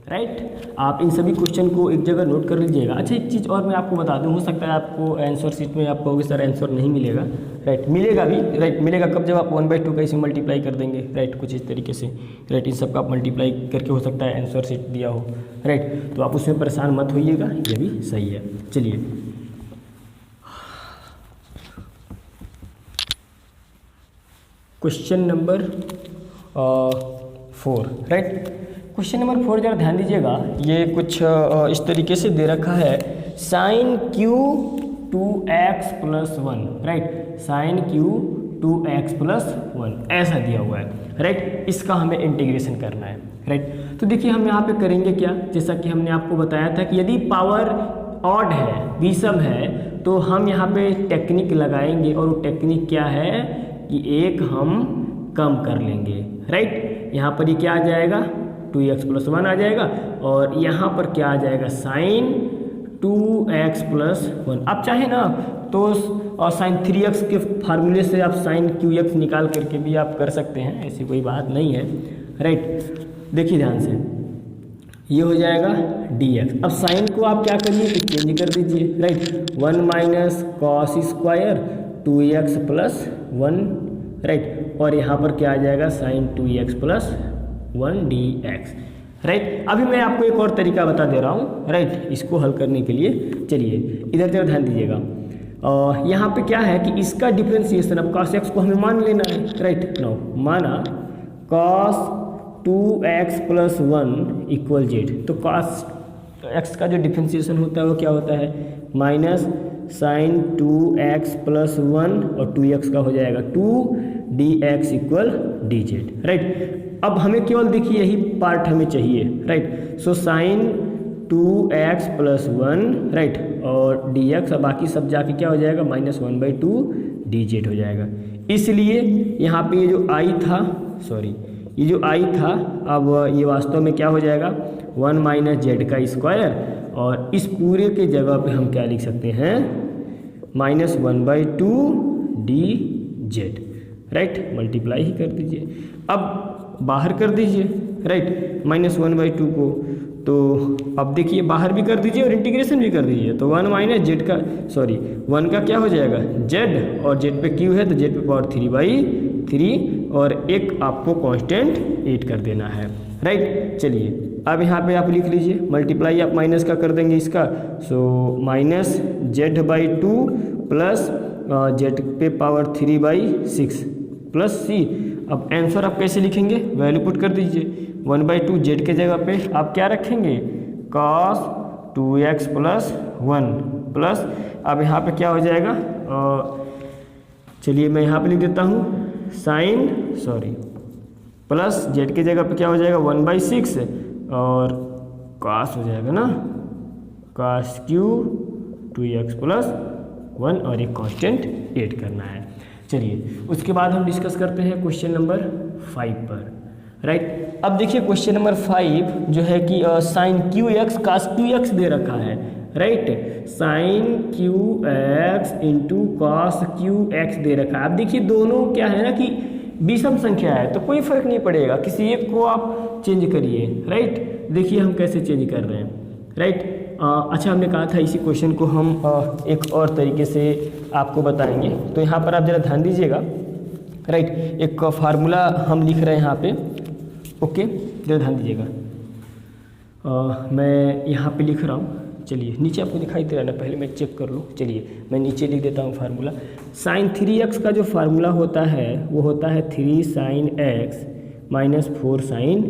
राइट। आप इन सभी क्वेश्चन को एक जगह नोट कर लीजिएगा। अच्छा, एक चीज़ और मैं आपको बता दूं, हो सकता है आपको आंसर शीट में आप कहोगे सर आंसर नहीं मिलेगा, राइट, मिलेगा भी, राइट, मिलेगा कब, जब आप 1/2 का इसे मल्टीप्लाई कर देंगे, राइट, कुछ इस तरीके से, राइट, इन सब का आप मल्टीप्लाई करके हो सकता है आंसर शीट दिया हो, राइट, तो आप उसमें परेशान मत होइएगा, ये भी सही है। चलिए question number 4, right, question number 4 जरा ध्यान दीजिएगा, ये कुछ इस तरीके से दे रखा है, sine cube 2x plus 1, right, sine cube 2x plus 1 ऐसा दिया हुआ है, राइट, इसका हमें इंटीग्रेशन करना है, राइट। तो देखिए हम यहाँ पे करेंगे क्या, जैसा कि हमने आपको बताया था कि यदि पावर ऑड है, विषम है, तो हम यहाँ पे टेक्निक लगाएंगे, और वो टेक्निक क्या है कि एक हम कम कर लेंगे, राइट, यहाँ पर ये क्या आ जाएगा 2x प्लस 1 आ जाएगा, और यहाँ पर क्या आ जाएगा साइन 2x प्लस 1। आप चाहे ना तो साइन 3x के फार्मूले से आप साइन QX निकाल करके भी आप कर सकते हैं, ऐसी कोई बात नहीं है, राइट। देखिए ध्यान से, ये हो जाएगा dx। अब साइन को आप क्या करिए कि चेंज कर दीजिए, right, 1 minus cos square 2x plus 1, right, और यहाँ पर क्या आ जाएगा sign 2x plus 1 dx, right. अभी मैं आपको एक और तरीका बता दे रहा हूँ, राइट, इसको हल करने के लिए। चलिए इधर जरा ध्यान दीजिएगा, यहाँ पे क्या है कि इसका डिफ्रेंसिएशन, अब cos x को हमें मान लेना है, राइट, नो माना cos 2x plus 1 equal z, तो cos x का जो डिफ्रेंसिएशन होता है वो क्या होता है माइनस साइन 2x प्लस 1, और 2x का हो जाएगा 2dx इक्वल dz, राइट। अब हमें केवल देखिए यही पार्ट हमें चाहिए, right, so sine 2x plus 1, right, और dx, और बाकी सब जाके क्या हो जाएगा -1/2 dz हो जाएगा। इसलिए यहाँ पे ये जो i था, सॉरी, ये जो i था, अब ये वास्तव में क्या हो जाएगा 1 माइनस जेड का स्क्वायर, और इस पूरे के जगह पे हम क्या लिख सकते हैं -1/2 dz, राइट, मल्टीप्लाई ही कर दीजिए, अब बाहर कर दीजिए, राइट, -1/2 को, तो अब देखिए बाहर भी कर दीजिए और इंटीग्रेशन भी कर दीजिए, तो 1 माइनस जेड का, सॉरी 1 का क्या हो जाएगा z, और z पे q है तो z पे पावर 3/3, और एक आपको कांस्टेंट ऐड कर देना है, राइट। चलिए अब यहाँ पे आप लिख लीजिए, मल्टीप्लाई आप माइनस का कर देंगे इसका, सो -z/2 प्लस z पे पावर 3/6 प्लस c। अब आंसर आप कैसे लिखेंगे, वैल्यू पुट कर दीजिए, 1/2 z के जगह पे आप क्या रखेंगे cos 2x प्लस 1 प्लस, अब यहाँ पे क्या हो जाएगा चलिए मैं यहाँ पे लिख देता हूँ प्लस जेड की जगह पे क्या हो जाएगा 1/6 और कॉस हो जाएगा ना, कॉस क्यू 2x प्लस 1 और एक कांस्टेंट ऐड करना है। चलिए उसके बाद हम डिस्कस करते हैं क्वेश्चन नंबर 5 पर, राइट। अब देखिए क्वेश्चन नंबर 5 जो है कि sine Q X cos Q X दे रखा है, right. Sine Q X into cos Q X दे रखा है। अब देखिए दोनों क्या है ना कि विषम संख्या है तो कोई फर्क नहीं पड़ेगा, किसी एक को आप चेंज करिए, राइट। देखिए हम कैसे चेंज कर रहे हैं, राइट। अच्छा हमने कहा था इसी क्वेश्चन को हम एक और तरीके से आपको बताएंगे, तो यहाँ पर आप ज़रा ध्यान दीजिएगा, राइट। एक फार्मूला हम लिख रहे हैं यहाँ पे, ओके, जरा ध्यान दीजिएगा। मैं यहाँ पे लिख रहा हूँ, चलिए नीचे आपको दिखाई दे रहा है ना, पहले मैं चेक कर लूँ। चलिए मैं नीचे लिख देता हूँ फार्मूला। साइन 3x का जो फार्मूला होता है वो होता है 3 sine x minus 4 sine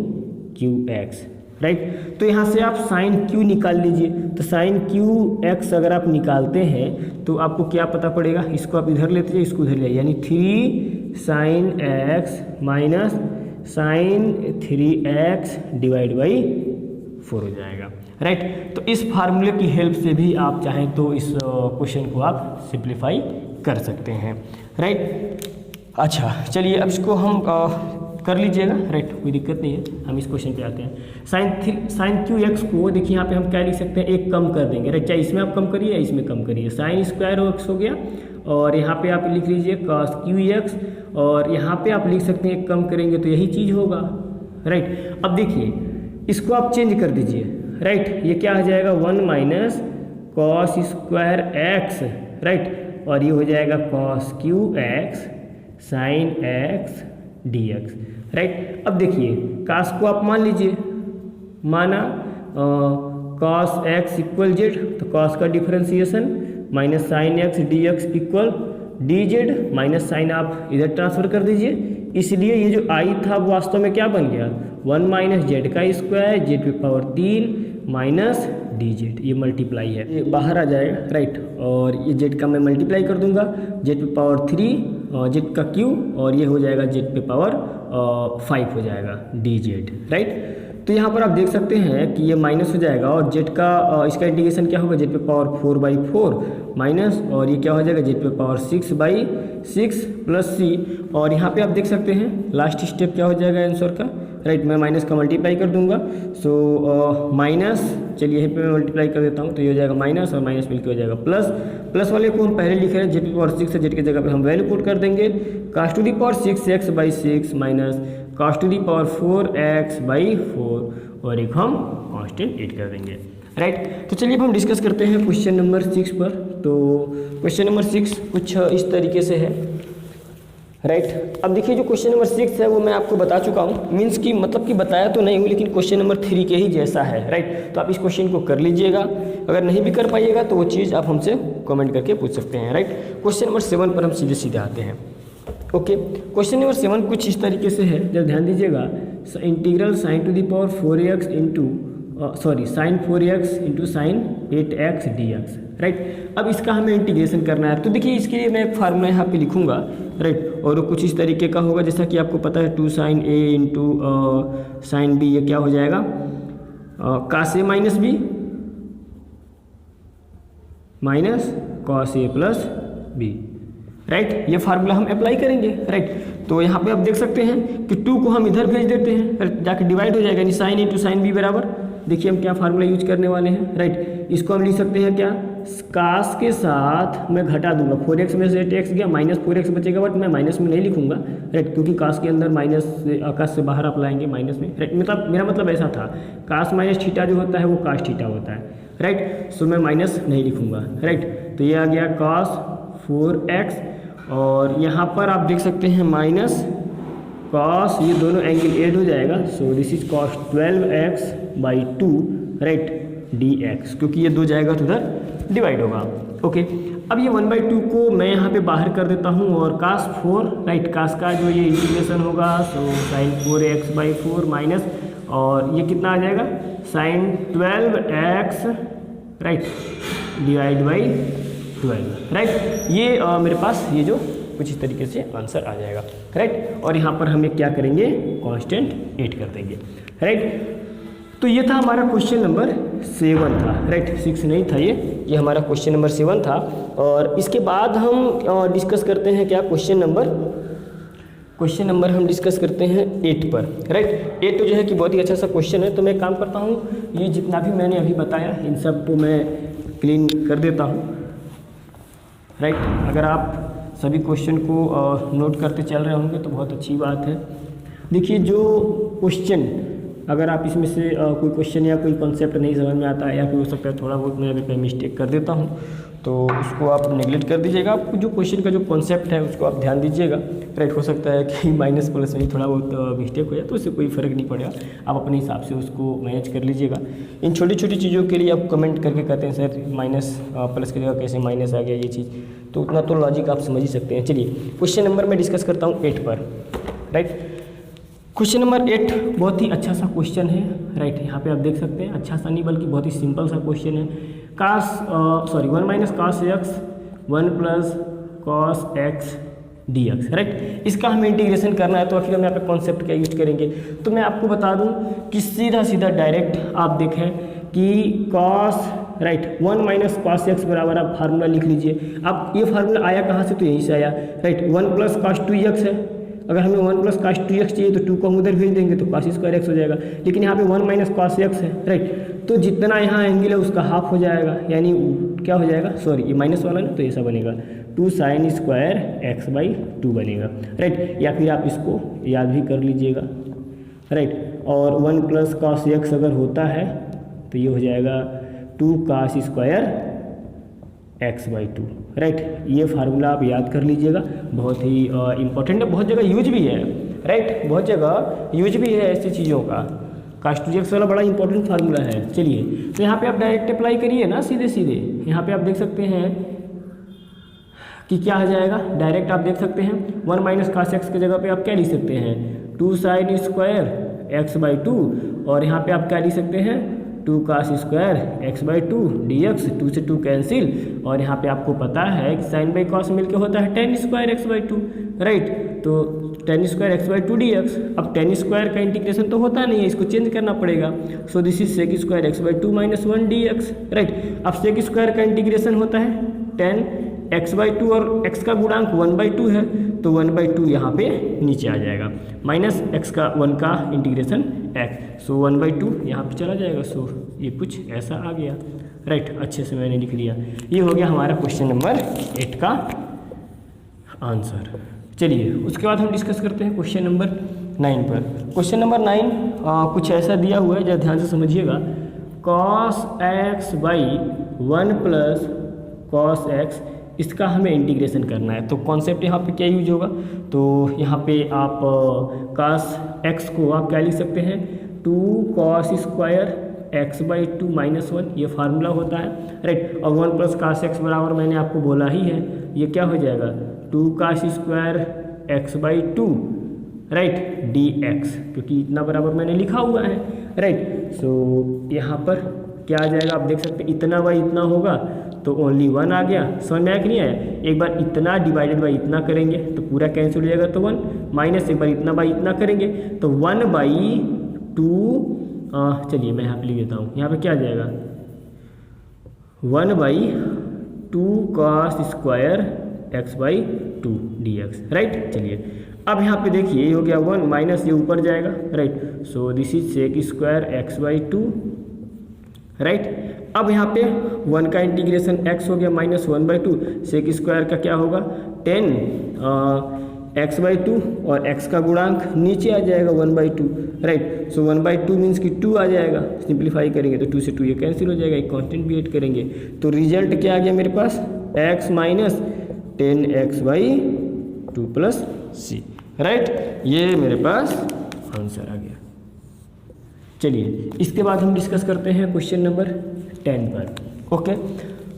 Q x, right. तो यहाँ से आप साइन क्यू निकाल लीजिए। तो साइन क्यू एक्स अगर आप निकालते हैं तो आपको क्या पता पड़ेगा, इसको आप इधर लेते जाइए, इसको उधर ले, यानी 3 sine x minus sine 3x divide by 4 हो जाएगा, राइट। तो इस फार्मूले की हेल्प से भी आप चाहें तो इस क्वेश्चन को आप सिंप्लीफाई कर सकते हैं, राइट। अच्छा चलिए अब इसको हम कर लीजिएगा, राइट, कोई दिक्कत नहीं है। हम इस क्वेश्चन पे आते हैं। साइन क्यू एक्स को देखिए यहाँ पे हम क्या लिख सकते हैं, एक कम कर देंगे, राइट। चाहे इसमें आप कम करिए या इसमें कम करिए। साइन स्क्वायर एक्स हो गया और यहाँ पे आप लिख लीजिए कॉस क्यू एक्स, और यहाँ पे आप लिख सकते हैं एक कम करेंगे तो यही चीज़ होगा, राइट। अब देखिए इसको आप चेंज कर दीजिए, राइट। ये क्या हो जाएगा 1 minus cos square x, right, और ये हो जाएगा cos Q x sine x D x, right. अब देखिए कास को आप मान लीजिए, माना कॉस एक्स इक्वल जेड, तो कॉस का differentiation minus sine x D x equal D z, minus sine आप इधर ट्रांसफर कर दीजिए, इसलिए ये जो आई था वो वास्तव में क्या बन गया 1 माइनस जेड का स्क्वायर जेड पे पावर 3 माइनस डी जेड, ये मल्टीप्लाई है, ये बाहर आ जाएगा, राइट। और ये जेड का मैं मल्टीप्लाई कर दूंगा, जेड पे पावर 3 जेड का क्यू, और ये हो जाएगा जेड पे पावर 5 हो जाएगा डी जेड, राइट। तो यहाँ पर आप देख सकते हैं कि ये माइनस हो जाएगा और जेड का इसका इंटीग्रेशन क्या होगा, जेड पे पावर 4/4 माइनस, और ये क्या हो जाएगा जेड पे पावर 6/6 प्लस सी, और यहाँ पे आप देख सकते हैं लास्ट स्टेप क्या हो जाएगा आंसर का, राइट। मैं माइनस का मल्टीप्लाई कर दूंगा, सो माइनस, चलिए यहीं पे मैं मल्टीप्लाई कर देता हूँ, तो ये हो जाएगा माइनस और माइनस मिलकर हो जाएगा प्लस। प्लस वाले को हम पहले लिख रहे हैं जेड पे पावर 6 है, जेड की जगह पे हम वैल्यू पुट कर देंगे, cos to the power 6x/6 minus cos to the power 4x/4, और एक हम कांस्टेंट ऐड कर देंगे, राइट। तो चलिए अब हम डिस्कस करते हैं क्वेश्चन नंबर 6 पर। तो क्वेश्चन नंबर 6 कुछ इस तरीके से है, राइट। अब देखिए जो क्वेश्चन नंबर 6 है वो मैं आपको बता चुका हूँ, मीन्स कि मतलब कि बताया तो नहीं हूँ, लेकिन क्वेश्चन नंबर 3 के ही जैसा है, राइट। तो आप इस क्वेश्चन को कर लीजिएगा, अगर नहीं भी कर पाइएगा तो वो चीज़ आप हमसे कमेंट करके पूछ सकते हैं, राइट। क्वेश्चन नंबर 7 पर हम सीधे सीधे आते हैं, ओके। क्वेश्चन नंबर 7 कुछ इस तरीके से है, जब ध्यान दीजिएगा, integral sine to the power 4x into sine 4x into sine 8x dx, right. अब इसका हमें इंटीग्रेशन करना है, तो देखिए इसके लिए मैं एक फार्मूला यहाँ पे लिखूंगा, राइट, और वो कुछ इस तरीके का होगा, जैसा कि आपको पता है 2 sine a into sine b, ये क्या हो जाएगा cos a minus b minus cos a plus b, right. ये फार्मूला हम अप्लाई करेंगे, राइट। तो यहाँ पे आप देख सकते हैं कि 2 को हम इधर भेज देते हैं, जाके डिवाइड हो जाएगा, यानी साइन इंटू साइन बी बराबर, देखिए हम क्या फार्मूला यूज करने वाले हैं, राइट। इसको हम लिख सकते हैं क्या, कास के साथ मैं घटा दूंगा, 4x में से 8x गया, माइनस 4x बचेगा, बट मैं माइनस में नहीं लिखूंगा, राइट, क्योंकि कास के अंदर माइनस कास से बाहर आप लाएंगे माइनस में, राइट। मतलब मेरा मतलब ऐसा था, कास माइनस थीटा जो होता है वो कास थीटा होता है, राइट। सो मैं माइनस नहीं लिखूंगा, राइट। तो ये आ गया cos 4x, और यहाँ पर आप देख सकते हैं माइनस cos, ये दोनों एंगल ऐड हो जाएगा, सो this is cos 12x/2, right, dx, क्योंकि ये 2 जाएगा तो उधर डिवाइड होगा, ओके। अब ये 1/2 को मैं यहाँ पे बाहर कर देता हूँ, और cos 4, राइट, cos का जो ये इंटीग्रेशन होगा, सो साइन 4x/4 माइनस, और ये कितना आ जाएगा sine 12x, right, divide by 12, right. ये मेरे पास ये जो कुछ इस तरीके से आंसर आ जाएगा, राइट। और यहाँ पर हमें क्या करेंगे, कांस्टेंट ऐड कर देंगे, राइट। तो ये था हमारा क्वेश्चन नंबर 7 था, राइट, 6 नहीं था ये हमारा क्वेश्चन नंबर 7 था। और इसके बाद हम डिस्कस करते हैं क्या, क्वेश्चन नंबर हम डिस्कस करते हैं 8 पर, राइट। 8 जो है कि बहुत ही अच्छा सा क्वेश्चन है। तो मैं काम करता हूँ, ये जितना भी मैंने अभी बताया इन सब को मैं क्लीन कर देता हूँ, राइट। अगर आप सभी क्वेश्चन को नोट करते चल रहे होंगे तो बहुत अच्छी बात है। देखिए, जो क्वेश्चन अगर आप इसमें से कोई क्वेश्चन या कोई कॉन्सेप्ट नहीं समझ में आता है, या फिर हो सकता है थोड़ा बहुत मैं अभी पे मिस्टेक कर देता हूँ, तो उसको आप नेगलेक्ट कर दीजिएगा। आपको जो क्वेश्चन का जो कॉन्सेप्ट है उसको आप ध्यान दीजिएगा, राइट। हो सकता है कि माइनस प्लस में थोड़ा बहुत मिस्टेक हो जाए, तो उससे कोई फ़र्क नहीं पड़ेगा, आप अपने हिसाब से उसको मैनेज कर लीजिएगा। इन छोटी छोटी चीज़ों के लिए आप कमेंट करके कहते हैं सर माइनस प्लस की जगह कैसे माइनस आ गया ये चीज़, तो उतना तो लॉजिक आप समझ ही सकते हैं। चलिए क्वेश्चन नंबर मैं डिस्कस करता हूँ 8 पर, राइट। क्वेश्चन नंबर 8 बहुत ही अच्छा सा क्वेश्चन है, राइट। यहाँ पे आप देख सकते हैं, अच्छा सा नहीं बल्कि बहुत ही सिंपल सा क्वेश्चन है। 1 minus cos x 1 plus cos x dx, right. इसका हमें इंटीग्रेशन करना है, तो आखिर हम यहाँ पे कॉन्सेप्ट क्या यूज करेंगे। तो मैं आपको बता दूँ कि सीधा सीधा डायरेक्ट आप देखें कि cos, right, 1 minus cos x बराबर आप फार्मूला लिख लीजिए। अब ये फार्मूला आया कहाँ से, तो यहीं से आया, राइट। 1 प्लस कॉस 2x है, अगर हमें 1 प्लस कॉस 2x चाहिए तो 2 को हम उधर भेज देंगे तो कॉस स्क्वायर एक्स हो जाएगा। लेकिन यहाँ पे 1 माइनस कॉस एक्स है, राइट। तो जितना यहाँ एंगल है उसका हाफ हो जाएगा, यानी क्या हो जाएगा, सॉरी ये माइनस वाला ना, तो ऐसा बनेगा 2 साइन स्क्वायर एक्स बाई 2 बनेगा, राइट। या फिर आप इसको याद भी कर लीजिएगा, राइट। और 1 प्लस कॉस एक्स अगर होता है तो ये हो जाएगा 2 cos square x by 2, right. ये फार्मूला आप याद कर लीजिएगा, बहुत ही इंपॉर्टेंट है, बहुत जगह यूज भी है, राइट। बहुत जगह यूज भी है ऐसी चीज़ों का। कॉस 2x वाला बड़ा इंपॉर्टेंट फार्मूला है। चलिए, तो यहाँ पे आप डायरेक्ट अप्लाई करिए ना, सीधे सीधे। यहाँ पे आप देख सकते हैं कि क्या आ जाएगा, डायरेक्ट आप देख सकते हैं 1 माइनस कॉस एक्स की जगह पे आप क्या लिख सकते हैं, 2 साइन स्क्वायर एक्स बाई 2, और यहाँ पे आप क्या लिख सकते हैं 2 cos square x by 2 dx, 2 से 2 कैंसिल, और यहाँ पे आपको पता है कि साइन बाई कॉस मिलके होता है tan square x by 2, right. तो tan square x by 2 dx, अब tan स्क्वायर का इंटीग्रेशन तो होता नहीं है, इसको चेंज करना पड़ेगा। So this is sec square x by 2 minus 1 dx, right. अब सेक स्क्वायर का इंटीग्रेशन होता है tan एक्स बाई 2 और एक्स का गुणांक 1/2 है, तो 1/2 यहाँ पे नीचे आ जाएगा, माइनस एक्स का 1 का इंटीग्रेशन एक्स, सो 1/2 यहाँ पे चला जाएगा। सो ये कुछ ऐसा आ गया, राइट। अच्छे से मैंने लिख लिया। ये हो गया हमारा क्वेश्चन नंबर 8 का आंसर। चलिए उसके बाद हम डिस्कस करते हैं क्वेश्चन नंबर 9 पर। क्वेश्चन नंबर 9 कुछ ऐसा दिया हुआ है, जरा ध्यान से समझिएगा। Cos x by 1 plus cos x, इसका हमें इंटीग्रेशन करना है। तो कॉन्सेप्ट यहाँ पे क्या यूज होगा, तो यहाँ पे आप कॉस एक्स को आप क्या लिख सकते हैं 2 cos square x by 2 minus 1, ये फार्मूला होता है, राइट। और 1 प्लस कॉस एक्स बराबर मैंने आपको बोला ही है, ये क्या हो जाएगा 2 cos square x by 2, right, dx, क्योंकि इतना बराबर मैंने लिखा हुआ है, राइट। सो यहाँ पर क्या आ जाएगा, आप देख सकते हैं इतना बाई इतना होगा तो ओनली 1 आ गया। समझ में आया कि नहीं आया। एक बार इतना डिवाइडेड बाई इतना करेंगे तो पूरा कैंसिल हो जाएगा, तो 1 माइनस एक बार इतना बाई इतना करेंगे तो 1/2। चलिए मैं यहाँ पे लिख देता हूँ, यहाँ पे क्या आ जाएगा 1/2 cos square x by 2 dx, right. चलिए अब यहाँ पे देखिए ये हो गया 1 माइनस ये ऊपर जाएगा, right. So this is sec square x by 2, right. अब यहाँ पे 1 का इंटीग्रेशन x हो गया माइनस 1/2, सेक स्क्वायर का क्या होगा 10 एक्स बाई 2, और x का गुणांक नीचे आ जाएगा 1/2, राइट। सो 1/2 मीन्स कि 2 आ जाएगा, सिंप्लीफाई करेंगे तो 2 से 2 ये कैंसिल हो जाएगा, एक कांस्टेंट भी ऐड करेंगे तो रिजल्ट क्या आ गया मेरे पास x minus 10x by 2 plus c, right. ये मेरे पास आंसर आ गया। चलिए इसके बाद हम डिस्कस करते हैं क्वेश्चन नंबर 10 पर। ओके,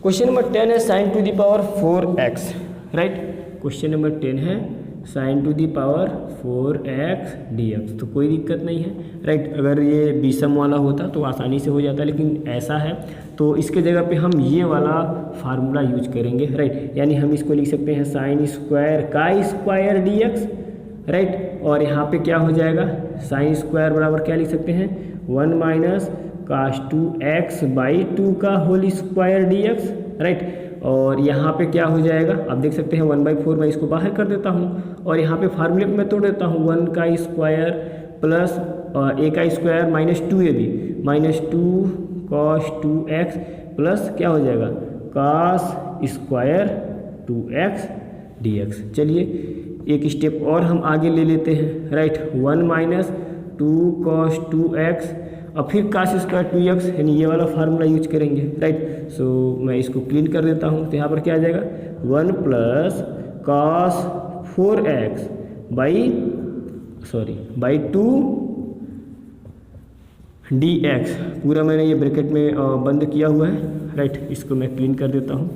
क्वेश्चन नंबर 10 है sine to the power 4x, right. Question number 10 है sine to the power 4x dx। तो कोई दिक्कत नहीं है, राइट। अगर ये विषम वाला होता तो आसानी से हो जाता, लेकिन ऐसा है तो इसके जगह पे हम ये वाला फार्मूला यूज करेंगे, राइट। यानी हम इसको लिख सकते हैं साइन स्क्वायर का स्क्वायर dx, राइट। और यहाँ पे क्या हो जाएगा, साइन स्क्वायर बराबर क्या लिख सकते हैं, 1 माइनस कास 2x बाई 2 का होल स्क्वायर dx, राइट। और यहाँ पे क्या हो जाएगा, आप देख सकते हैं 1/4, मैं इसको बाहर कर देता हूँ और यहाँ पे फार्मूले पे मैं तोड़ देता हूँ, 1 का स्क्वायर प्लस a का square minus 2ab minus 2 cos 2x plus क्या हो जाएगा cos स्क्वायर 2x dx। चलिए एक स्टेप और हम आगे ले लेते हैं, राइट। 1 माइनस 2 cos 2x और फिर कास स्क्वायर 2x, यानी ये वाला फार्मूला यूज करेंगे, राइट। सो मैं इसको क्लीन कर देता हूँ, तो यहाँ पर क्या आ जाएगा 1 plus cos 4x by 2 dx। पूरा मैंने ये ब्रैकेट में बंद किया हुआ है, राइट। इसको मैं क्लीन कर देता हूँ।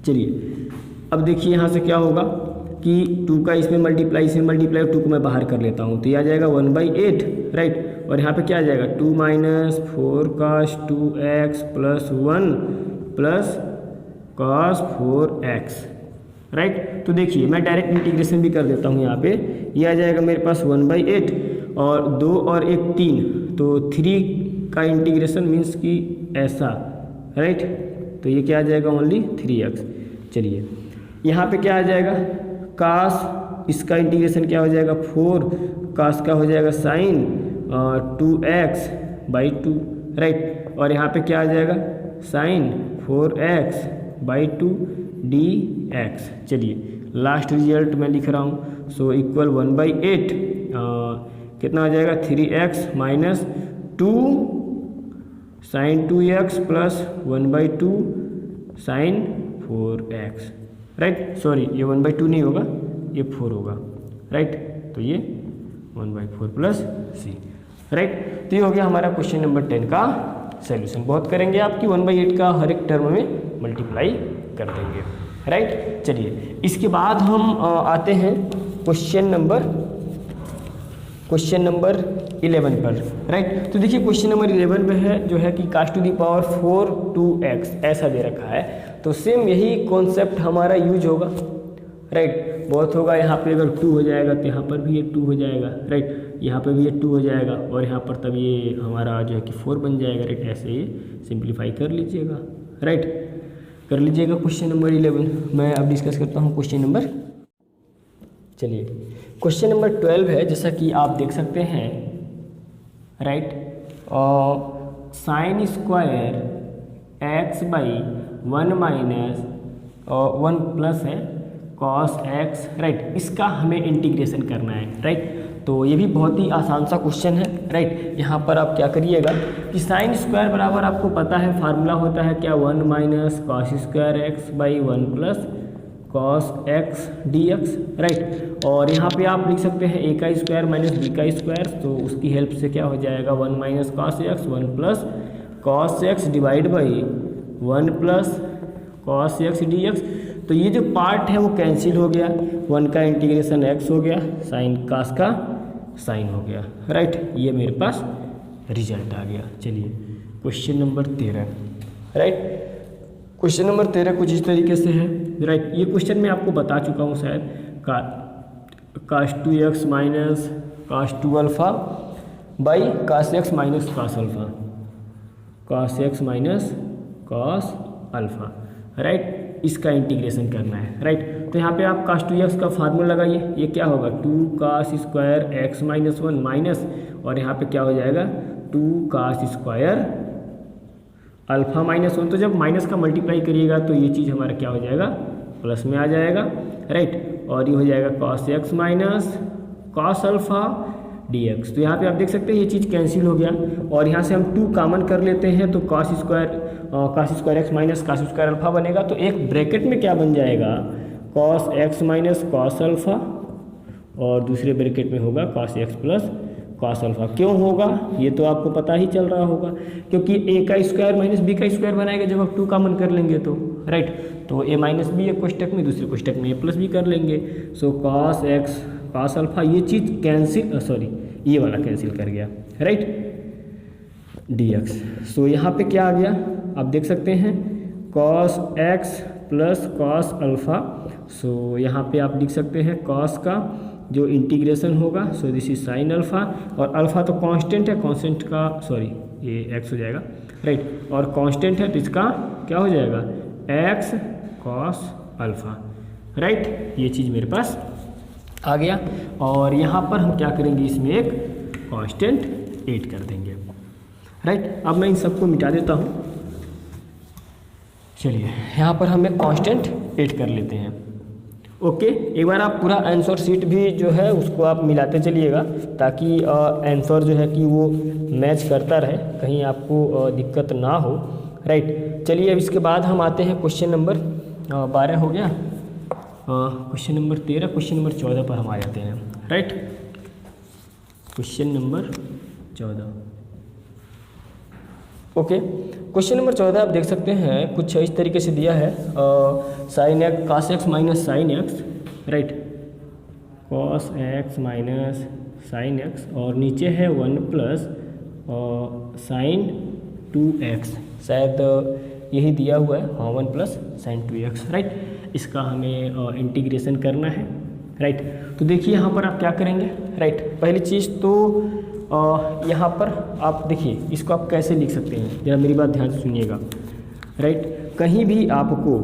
चलिए अब देखिए यहाँ से क्या होगा कि 2 का इसमें मल्टीप्लाई, इसमें मल्टीप्लाई, 2 को मैं बाहर कर लेता हूँ तो ये आ जाएगा 1/8, राइट। और यहाँ पे क्या आ जाएगा 2 minus 4 cos 2x plus 1 plus cos 4x, right. तो देखिए मैं डायरेक्ट इंटीग्रेशन भी कर देता हूँ, यहाँ पे ये आ जाएगा मेरे पास 1/8 और 2 और 1 3, तो 3 का इंटीग्रेशन मीन्स कि ऐसा, राइट। तो ये क्या आ जाएगा ओनली 3x। चलिए यहाँ पे क्या आ जाएगा कास, इसका इंटीग्रेशन क्या हो जाएगा 4 कास का हो जाएगा साइन 2x बाई 2, राइट। और यहाँ पे क्या आ जाएगा साइन 4x बाई 2 dx। चलिए लास्ट रिजल्ट मैं लिख रहा हूँ, सो इक्वल 1/8 कितना आ जाएगा 3x minus 2 sine 2x plus 1/2 sine 4x, right. Sorry ये 1/2 नहीं होगा, ये 4 होगा, राइट। तो ये 1/4 प्लस c, राइट। तो ये हो गया हमारा क्वेश्चन नंबर 10 का सॉल्यूशन। बहुत करेंगे आपकी 1/8 का हर एक टर्म में मल्टीप्लाई कर देंगे, राइट। चलिए इसके बाद हम आते हैं क्वेश्चन नंबर 11 पर, राइट। तो देखिए क्वेश्चन नंबर 11 पे है जो है कि cos to the power 4 2x ऐसा दे रखा है, तो सेम यही कॉन्सेप्ट हमारा यूज होगा, राइट। बहुत होगा, यहाँ पे अगर 2 हो जाएगा तो यहाँ पर भी ये 2 हो जाएगा, राइट। यहाँ पर भी ये 2 हो जाएगा और यहाँ पर तब ये हमारा जो है कि 4 बन जाएगा, राइट। ऐसे ये सिंप्लीफाई कर लीजिएगा, राइट, कर लीजिएगा। क्वेश्चन नंबर 11 मैं अब डिस्कस करता हूँ क्वेश्चन नंबर। चलिए क्वेश्चन नंबर 12 है, जैसा कि आप देख सकते हैं, right. Sine square x by 1 minus 1 plus है cos x, राइट। इसका हमें इंटीग्रेशन करना है, राइट। तो ये भी बहुत ही आसान सा क्वेश्चन है, राइट। यहाँ पर आप क्या करिएगा कि साइन स्क्वायर बराबर आपको पता है फार्मूला होता है क्या 1 minus cos square x by 1 plus cos x dx, right. और यहाँ पे आप लिख सकते हैं a का स्क्वायर माइनस b का स्क्वायर, तो उसकी हेल्प से क्या हो जाएगा 1 minus cos x 1 plus cos x divide by 1 plus cos x dx। तो ये जो पार्ट है वो कैंसिल हो गया, 1 का इंटीग्रेशन x हो गया, साइन cos का साइन हो गया, राइट। ये मेरे पास रिजल्ट आ गया। चलिए question number 13, right. Question number 13 कुछ इस तरीके से है, राइट। ये क्वेश्चन मैं आपको बता चुका हूँ शायद, cos 2x minus cos 2 alpha by cos x minus cos alpha, cos x minus cos alpha, right. इसका इंटीग्रेशन करना है, राइट। तो यहाँ पे आप cos 2x का फार्मूला लगाइए, ये क्या होगा 2 cos square x minus 1 minus, और यहाँ पे क्या हो जाएगा 2 cos स्क्वायर अल्फ़ा माइनस 1। तो जब माइनस का मल्टीप्लाई करिएगा तो ये चीज़ हमारा क्या हो जाएगा प्लस में आ जाएगा, राइट। और ये हो जाएगा cos x minus cos alpha dx। तो यहाँ पे आप देख सकते हैं ये चीज़ कैंसिल हो गया और यहाँ से हम 2 कॉमन कर लेते हैं तो cos square x minus cos square alpha बनेगा। तो एक ब्रैकेट में क्या बन जाएगा cos x minus cos alpha और दूसरे ब्रैकेट में होगा cos x plus cos alpha. क्यों होगा ये तो आपको पता ही चल रहा होगा, क्योंकि a का स्क्वायर माइनस b का स्क्वायर बनाएगा जब आप 2 कॉमन कर लेंगे तो, राइट। तो ए माइनस बी एक कोष्टक में, दूसरे कोष्टक में ए प्लस बी कर लेंगे। So cos x cos alpha, ये चीज़ कैंसिल, सॉरी ये वाला कैंसिल कर गया, राइट, डी एक्स। सो यहाँ पे क्या आ गया आप देख सकते हैं, cos X plus cos alpha. So यहाँ पे आप लिख सकते हैं कॉस का जो इंटीग्रेशन होगा, सो दिस इज साइन अल्फ़ा, और अल्फ़ा तो कांस्टेंट है, कांस्टेंट का सॉरी ये एक्स हो जाएगा, राइट, और कांस्टेंट है तो इसका क्या हो जाएगा एक्स कॉस अल्फ़ा, राइट। ये चीज़ मेरे पास आ गया। और यहाँ पर हम क्या करेंगे, इसमें एक कांस्टेंट ऐड कर देंगे, राइट। अब मैं इन सबको मिटा देता हूँ। चलिए यहाँ पर हम एक कांस्टेंट ऐड कर लेते हैं। ओके, एक बार आप पूरा आंसर शीट भी जो है उसको आप मिलाते चलिएगा, ताकि आंसर जो है कि वो मैच करता रहे, कहीं आपको दिक्कत ना हो, राइट। चलिए अब इसके बाद हम आते हैं क्वेश्चन नंबर 12 हो गया, क्वेश्चन नंबर 13, क्वेश्चन नंबर 14 पर हम आ जाते हैं, right. Question number 14, okay. Question number 14 आप देख सकते हैं कुछ इस तरीके से दिया है, sine x cos X minus sine x, right, cos X minus sine x, और नीचे है 1 प्लस साइन 2x, शायद यही दिया हुआ है, हाँ 1 प्लस साइन 2x, राइट। इसका हमें इंटीग्रेशन करना है, राइट। तो देखिए यहाँ पर आप क्या करेंगे, राइट। पहली चीज़ तो यहाँ पर आप देखिए इसको आप कैसे लिख सकते हैं, जरा मेरी बात ध्यान से सुनिएगा, राइट। कहीं भी आपको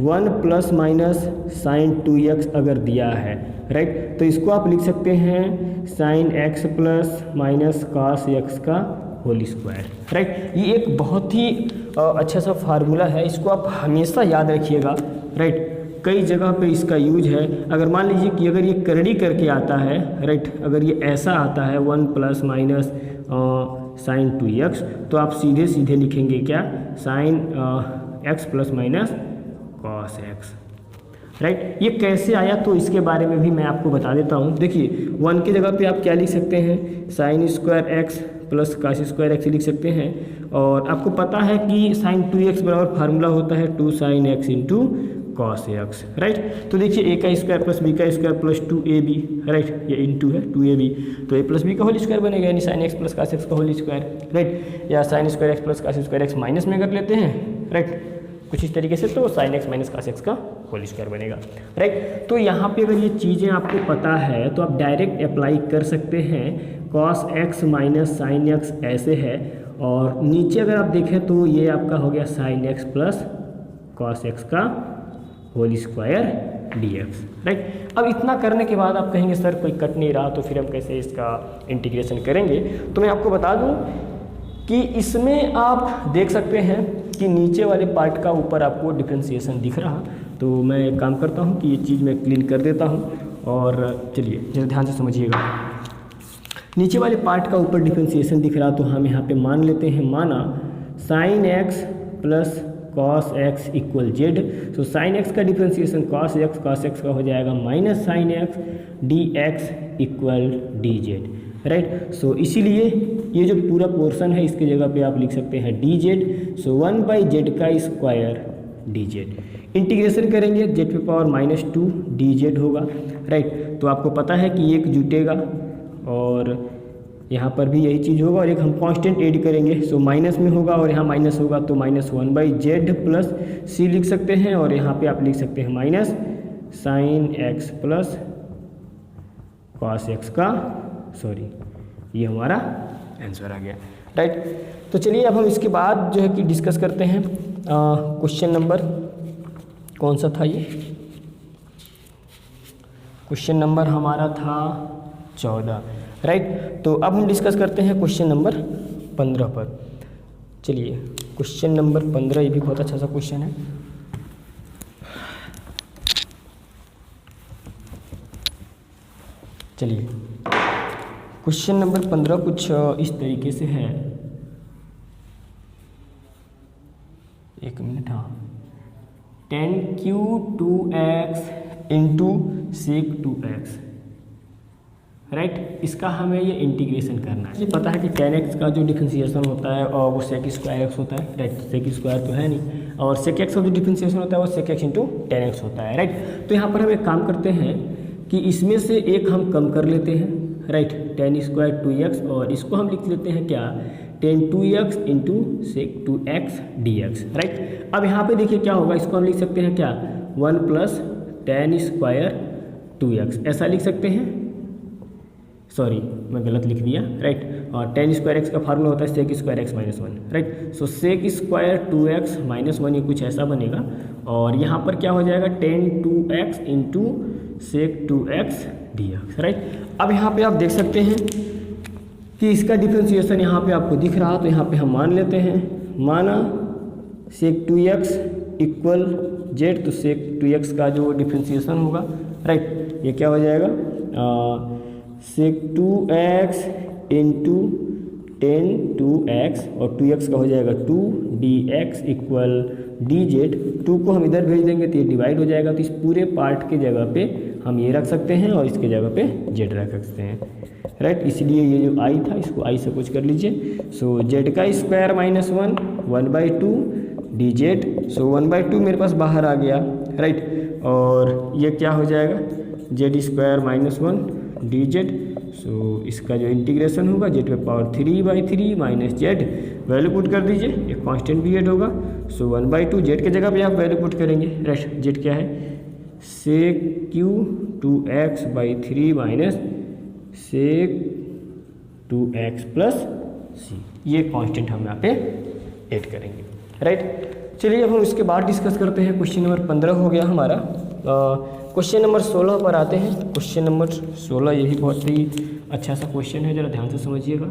1 प्लस माइनस साइन 2x अगर दिया है, राइट, तो इसको आप लिख सकते हैं sine x plus minus cos x का होल स्क्वायर, राइट। ये एक बहुत ही अच्छा सा फार्मूला है, इसको आप हमेशा याद रखिएगा, राइट। कई जगह पे इसका यूज है। अगर मान लीजिए कि अगर ये करड़ी करके आता है, राइट, अगर ये ऐसा आता है 1 प्लस माइनस साइन 2x, तो आप सीधे सीधे लिखेंगे क्या, sine x plus minus cos x, right. ये कैसे आया तो इसके बारे में भी मैं आपको बता देता हूँ। देखिए 1 की जगह पे आप क्या लिख सकते हैं, sine square x plus cos square x लिख सकते हैं, और आपको पता है कि साइन 2x बराबर फार्मूला होता है 2 sine x into cos x, right. तो देखिए ए का स्क्वायर प्लस बी का स्क्वायर प्लस 2ab, राइट, ये इंटू है 2ab, तो ए प्लस बी का होल स्क्वायर बनेगा, यानी sine x plus cos x का होल स्क्वायर, राइट, या sine square x plus cos square x minus में कर लेते हैं, राइट, कुछ इस तरीके से, तो sine x minus cos x का होल स्क्वायर बनेगा, राइट। तो यहाँ पे अगर ये चीज़ें आपको पता है तो आप डायरेक्ट अप्लाई कर सकते हैं, cos X minus sine x ऐसे है, और नीचे अगर आप देखें तो ये आपका हो गया sine x plus cos x का होल स्क्वायर dx, राइट। अब इतना करने के बाद आप कहेंगे सर कोई कट नहीं रहा, तो फिर हम कैसे इसका इंटीग्रेशन करेंगे। तो मैं आपको बता दूं कि इसमें आप देख सकते हैं कि नीचे वाले पार्ट का ऊपर आपको डिफ्रेंसिएशन दिख रहा, तो मैं एक काम करता हूं कि ये चीज़ मैं क्लीन कर देता हूं, और चलिए जरा ध्यान से समझिएगा। नीचे वाले पार्ट का ऊपर डिफ्रेंसिएशन दिख रहा, तो हम यहाँ पे मान लेते हैं, माना sine x plus cos x equal Z. So sine X का डिफ्रेंसिएशन कॉस एक्स का हो जाएगा minus sine x D x equal D Z, right. So इसीलिए ये जो पूरा पोर्शन है इसकी जगह पे आप लिख सकते हैं डी जेड, सो 1/z का स्क्वायर डी जेड। इंटीग्रेशन करेंगे जेड पे पावर -2 डी जेड होगा, राइट। तो आपको पता है कि एक जुटेगा और यहाँ पर भी यही चीज़ होगा, और एक हम कांस्टेंट ऐड करेंगे, सो माइनस में होगा और यहाँ माइनस होगा, तो -1/z प्लस c लिख सकते हैं, और यहाँ पे आप लिख सकते हैं minus sine x plus cos x का, सॉरी ये हमारा आंसर आ गया, राइट। तो चलिए अब हम इसके बाद जो है कि डिस्कस करते हैं क्वेश्चन नंबर, कौन सा था ये, क्वेश्चन नंबर हमारा था 14, राइट। तो अब हम डिस्कस करते हैं क्वेश्चन नंबर 15 पर। चलिए क्वेश्चन नंबर 15, ये भी बहुत अच्छा सा क्वेश्चन है। चलिए क्वेश्चन नंबर 15 कुछ इस तरीके से है, एक मिनट, हाँ, 10q2x into sec 2x, right. इसका हमें ये इंटीग्रेशन करना है। ये पता है कि tan x का जो डिफरेंशिएशन होता है और वो sec स्क्वायर x होता है, राइट। sec स्क्वायर तो है नहीं, और सेक एक्स का जो डिफरेंशिएशन होता है वो sec x into tan x होता है, राइट। तो यहाँ पर हम एक काम करते हैं कि इसमें से एक हम कम कर लेते हैं, right, tan square two x, और इसको हम लिख लेते हैं क्या, tan two x into sec two x D x, right. अब यहाँ पे देखिए क्या होगा, इसको हम लिख सकते हैं क्या, one plus tan square two x, ऐसा लिख सकते हैं, सॉरी मैं गलत लिख दिया, राइट। और टेन स्क्वायर एक्स का फार्मूला होता है sec square x minus one, right. So sec square two x minus one, ये कुछ ऐसा बनेगा, और यहाँ पर क्या हो जाएगा, tan two x into sec two x D x, right. अब यहाँ पे आप देख सकते हैं कि इसका डिफ्रेंशिएशन यहाँ पे आपको दिख रहा, तो यहाँ पे हम मान लेते हैं, माना सेक टू एक्स इक्वल जेड, तो सेक टू एक्स का जो डिफ्रेंशिएशन होगा, राइट, ये क्या हो जाएगा, sec two x into tan two x, और टू एक्स का हो जाएगा two D x equal D Z, two को हम इधर भेज देंगे तो ये डिवाइड हो जाएगा, तो इस पूरे पार्ट के जगह पे हम ये रख सकते हैं और इसके जगह पे जेड रख सकते हैं, राइट। इसलिए ये जो आई था इसको आई से कुछ कर लीजिए, सो जेड का square minus one, one by to D Z, so one by to मेरे पास बाहर आ गया, राइट। और ये क्या हो जाएगा, Z square minus one D Z, so इसका जो इंटीग्रेशन होगा जेड पे power three by three minus Z, value put कर दीजिए, एक कांस्टेंट भी एड होगा, so one by two Z के जगह पे आप वैल्यू पुट करेंगे, राइट। जेड क्या है, sec Q two X by three minus sec two X plus C, ये कांस्टेंट हम यहाँ पे ऐड करेंगे, राइट। चलिए अब हम इसके बाद डिस्कस करते हैं, क्वेश्चन नंबर 15 हो गया हमारा। क्वेश्चन नंबर 16 पर आते हैं। क्वेश्चन नंबर 16 यही बहुत ही अच्छा सा क्वेश्चन है, ज़रा ध्यान से समझिएगा,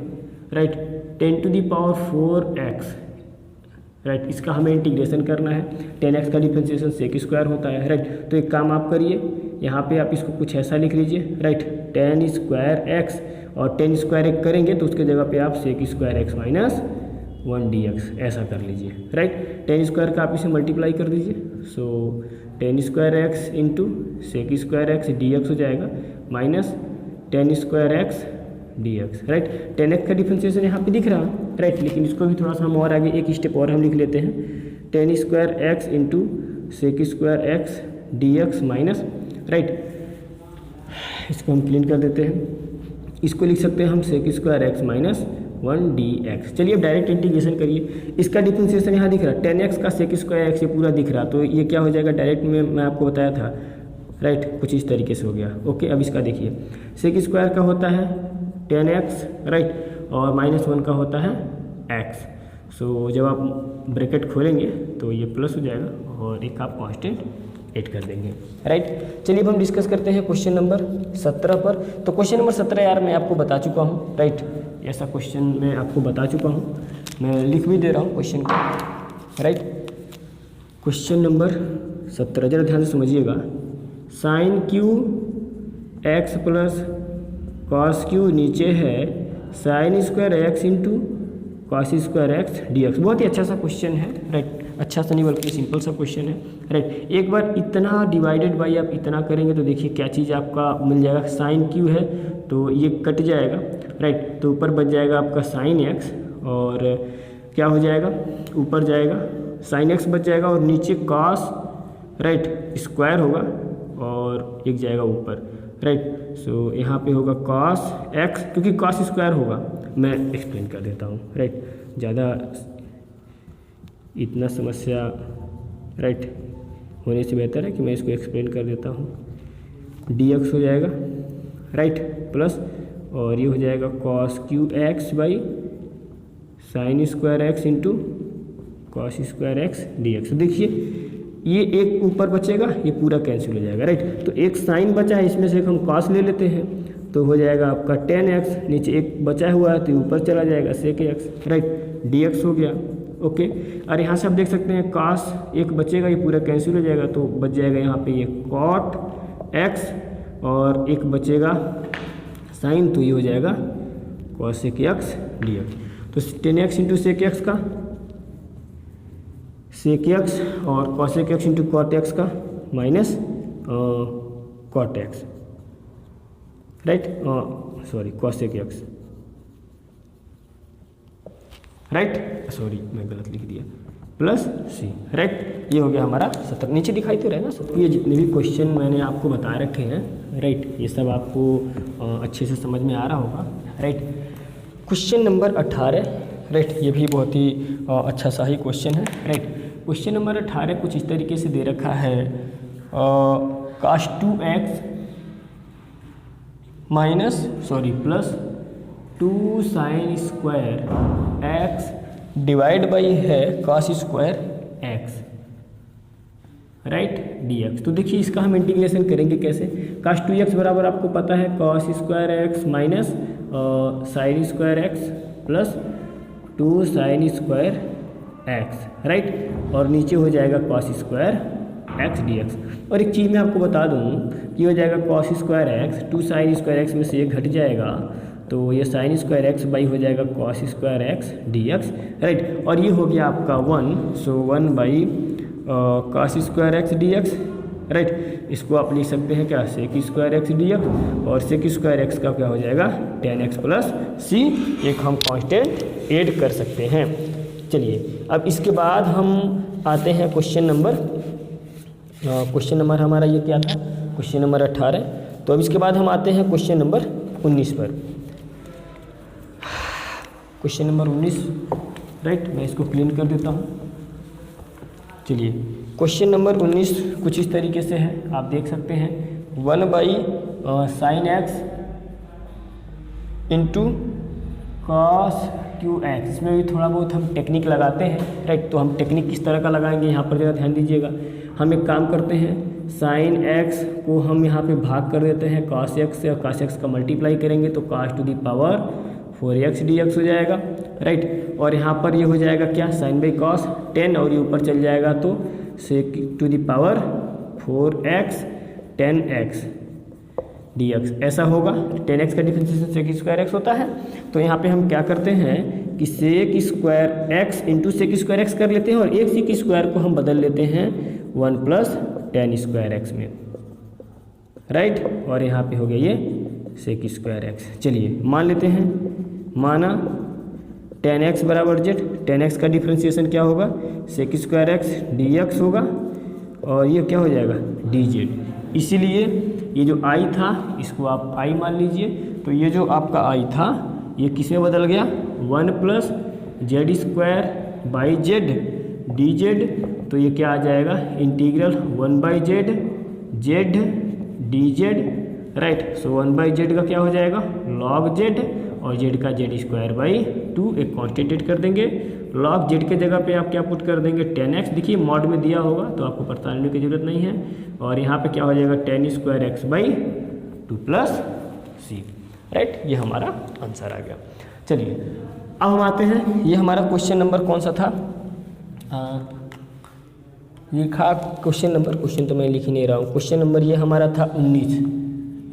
right. Tan to the power four x, right, इसका हमें इंटीग्रेशन करना है, टेन एक्स का डिफरेंशिएशन सेक स्क्वायर होता है, राइट। तो एक काम आप करिए, यहाँ पे आप इसको कुछ ऐसा लिख लीजिए, राइट, टेन स्क्वायर एक्स, और टेन स्क्वायर एक करेंगे तो उसके जगह पे आप sec square x minus one d x ऐसा कर लीजिए, राइट। टेन स्क्वायर का आप इसे मल्टीप्लाई कर दीजिए, so tan square x into sec square x D x हो जाएगा, minus tan square x D x, right. Tan x का डिफरेंशिएशन यहाँ पे दिख रहा है, राइट, लेकिन इसको भी थोड़ा सा हम और आगे एक स्टेप और हम लिख लेते हैं, tan square x into sec square x D x minus, right, इसको हम क्लीन कर देते हैं, इसको लिख सकते हैं हम sec square x minus one d x. चलिए अब डायरेक्ट इंटीग्रेशन करिए, इसका डिफरेंशिएशन यहाँ दिख रहा है, टेन एक्स का सेक स्क्वायर एक्स ये पूरा दिख रहा, तो ये क्या हो जाएगा, डायरेक्ट में मैं आपको बताया था, राइट, कुछ इस तरीके से हो गया, ओके। अब इसका देखिए, सेक स्क्वायर का होता है टेन एक्स, राइट, और माइनस वन का होता है एक्स, सो जब आप ब्रैकेट खोलेंगे तो ये प्लस हो जाएगा और एक आप कांस्टेंट ऐड कर देंगे, राइट। चलिए अब हम डिस्कस करते हैं क्वेश्चन नंबर 17 पर। तो क्वेश्चन नंबर 17 यार मैं आपको बता चुका हूँ, राइट, ऐसा क्वेश्चन मैं आपको बता चुका हूँ, मैं लिख भी दे रहा हूँ क्वेश्चन को, राइट। क्वेश्चन नंबर 17 जरा ध्यान से समझिएगा, sine Q x plus cos cube नीचे है sine square x into cos square x D x, बहुत ही अच्छा सा क्वेश्चन है, राइट, अच्छा सा नहीं बल्कि सिंपल सा क्वेश्चन है, राइट। एक बार इतना डिवाइडेड बाई आप इतना करेंगे तो देखिए क्या चीज़ आपका मिल जाएगा, साइन क्यू है तो ये कट जाएगा, राइट, तो ऊपर बच जाएगा आपका साइन एक्स, और क्या हो जाएगा, ऊपर जाएगा साइन एक्स बच जाएगा, और नीचे कॉस, राइट, स्क्वायर होगा और एक जाएगा ऊपर, राइट। सो यहाँ पे होगा कॉस एक्स, क्योंकि कॉस स्क्वायर होगा, मैं एक्सप्लेन कर देता हूँ, राइट, ज़्यादा इतना समस्या, राइट, होने से बेहतर है कि मैं इसको एक्सप्लेन कर देता हूँ। डी एक्स हो जाएगा, राइट, प्लस, और ये हो जाएगा cos Q x by sine square x into cos square x D x. देखिए ये एक ऊपर बचेगा, ये पूरा कैंसिल हो जाएगा, राइट। तो एक साइन बचा है, इसमें से एक हम कॉस ले लेते हैं, तो हो जाएगा आपका टेन एक्स, नीचे एक बचा हुआ है तो ऊपर चला जाएगा sec x, right, d x हो गया, ओके। और यहाँ से आप देख सकते हैं कॉस एक बचेगा, ये पूरा कैंसिल हो जाएगा, तो बच जाएगा यहाँ पे ये कॉट एक्स, और एक बचेगा साइन, तो ये हो जाएगा कॉसेक एक्स डी एक्स। तो tan X into sec X का सेक एक्स, और cosec X into cot X का minus cot X, right, sorry cosec X, right, sorry मैं गलत लिख दिया, प्लस सी, राइट। ये हो गया हमारा 17। नीचे दिखाई तो रहे ना 17। ये जितने भी क्वेश्चन मैंने आपको बता रखे हैं, राइट, ये सब आपको अच्छे से समझ में आ रहा होगा, राइट। क्वेश्चन नंबर 18, राइट, ये भी बहुत ही अच्छा सा ही क्वेश्चन है, राइट। क्वेश्चन नंबर 18 कुछ इस तरीके से दे रखा है, cos 2x plus 2 sin square x divide by है cos square x, right, dx। तो देखिए इसका हम इंटीग्रेशन करेंगे कैसे। cos 2x बराबर आपको पता है cos square x minus sin square x plus 2 sin square x, right, और नीचे हो जाएगा cos स्क्वायर x dx। और एक चीज़ मैं आपको बता दूं कि हो जाएगा cos square x, 2 sin square x में से ये घट जाएगा तो ये sin स्क्वायर x बाई हो जाएगा cos square x dx, right. और ये हो गया आपका 1, सो 1 by cos square x dx, right. इसको आप लिख सकते हैं क्या, sec स्क्वायर x dx, और sec स्क्वायर x का क्या हो जाएगा tan x प्लस c, एक हम कांस्टेंट ऐड कर सकते हैं। चलिए अब इसके बाद हम आते हैं क्वेश्चन नंबर हमारा ये क्या था, क्वेश्चन नंबर 18। तो अब इसके बाद हम आते हैं क्वेश्चन नंबर 19 पर। क्वेश्चन नंबर 19, राइट, मैं इसको क्लीन कर देता हूँ। चलिए क्वेश्चन नंबर 19 कुछ इस तरीके से है, आप देख सकते हैं 1 by sine x into cos Q x. इसमें भी थोड़ा बहुत हम टेक्निक लगाते हैं, राइट। तो हम टेक्निक किस तरह का लगाएंगे यहाँ पर ज़रा ध्यान दीजिएगा। हम एक काम करते हैं, साइन एक्स को हम यहाँ पे भाग कर देते हैं कॉस एक्स से, और कॉस एक्स का मल्टीप्लाई करेंगे तो cos to the power 4x dx हो जाएगा, राइट। और यहाँ पर ये हो जाएगा क्या, साइन बाई कॉस 10, और ये ऊपर चल जाएगा तो sec two the power 4x 10x dx ऐसा होगा। 10x का डिफरेंशिएशन सेक स्क्वायर x होता है। तो यहाँ पे हम क्या करते हैं कि sec square x into sec square x कर लेते हैं, और एक सेक स्क्वायर को हम बदल लेते हैं 1 प्लस 10 स्क्वायर x में, राइट। और यहाँ पे हो गया ये सेक स्क्वायर x। चलिए मान लेते हैं, माना 10x बराबर z, 10x का डिफरेंशिएशन क्या होगा, सेक स्क्वायर x dx होगा, और ये क्या हो जाएगा dz। इसीलिए ये जो i था इसको आप i मान लीजिए। तो ये जो आपका i था ये किसे बदल गया, 1 plus Z square by Z dz। तो ये क्या आ जाएगा, integral 1 by Z Z dz, right. So 1 by Z का क्या हो जाएगा लॉग जेड, और जेड का जेड स्क्वायर बाई 2, एक कॉन्स्टेंट कर देंगे। लॉग जेड के जगह पे आप क्या पुट कर देंगे 10x, देखिए मॉड में दिया होगा तो आपको परेशानी की जरूरत नहीं है। और यहाँ पे क्या हो जाएगा 10 square x by 2 plus c, right. ये हमारा आंसर आ गया। चलिए अब हम आते हैं, ये हमारा क्वेश्चन नंबर कौन सा था, ये था क्वेश्चन तो मैं लिख ही नहीं रहा हूँ। क्वेश्चन नंबर ये हमारा था 19,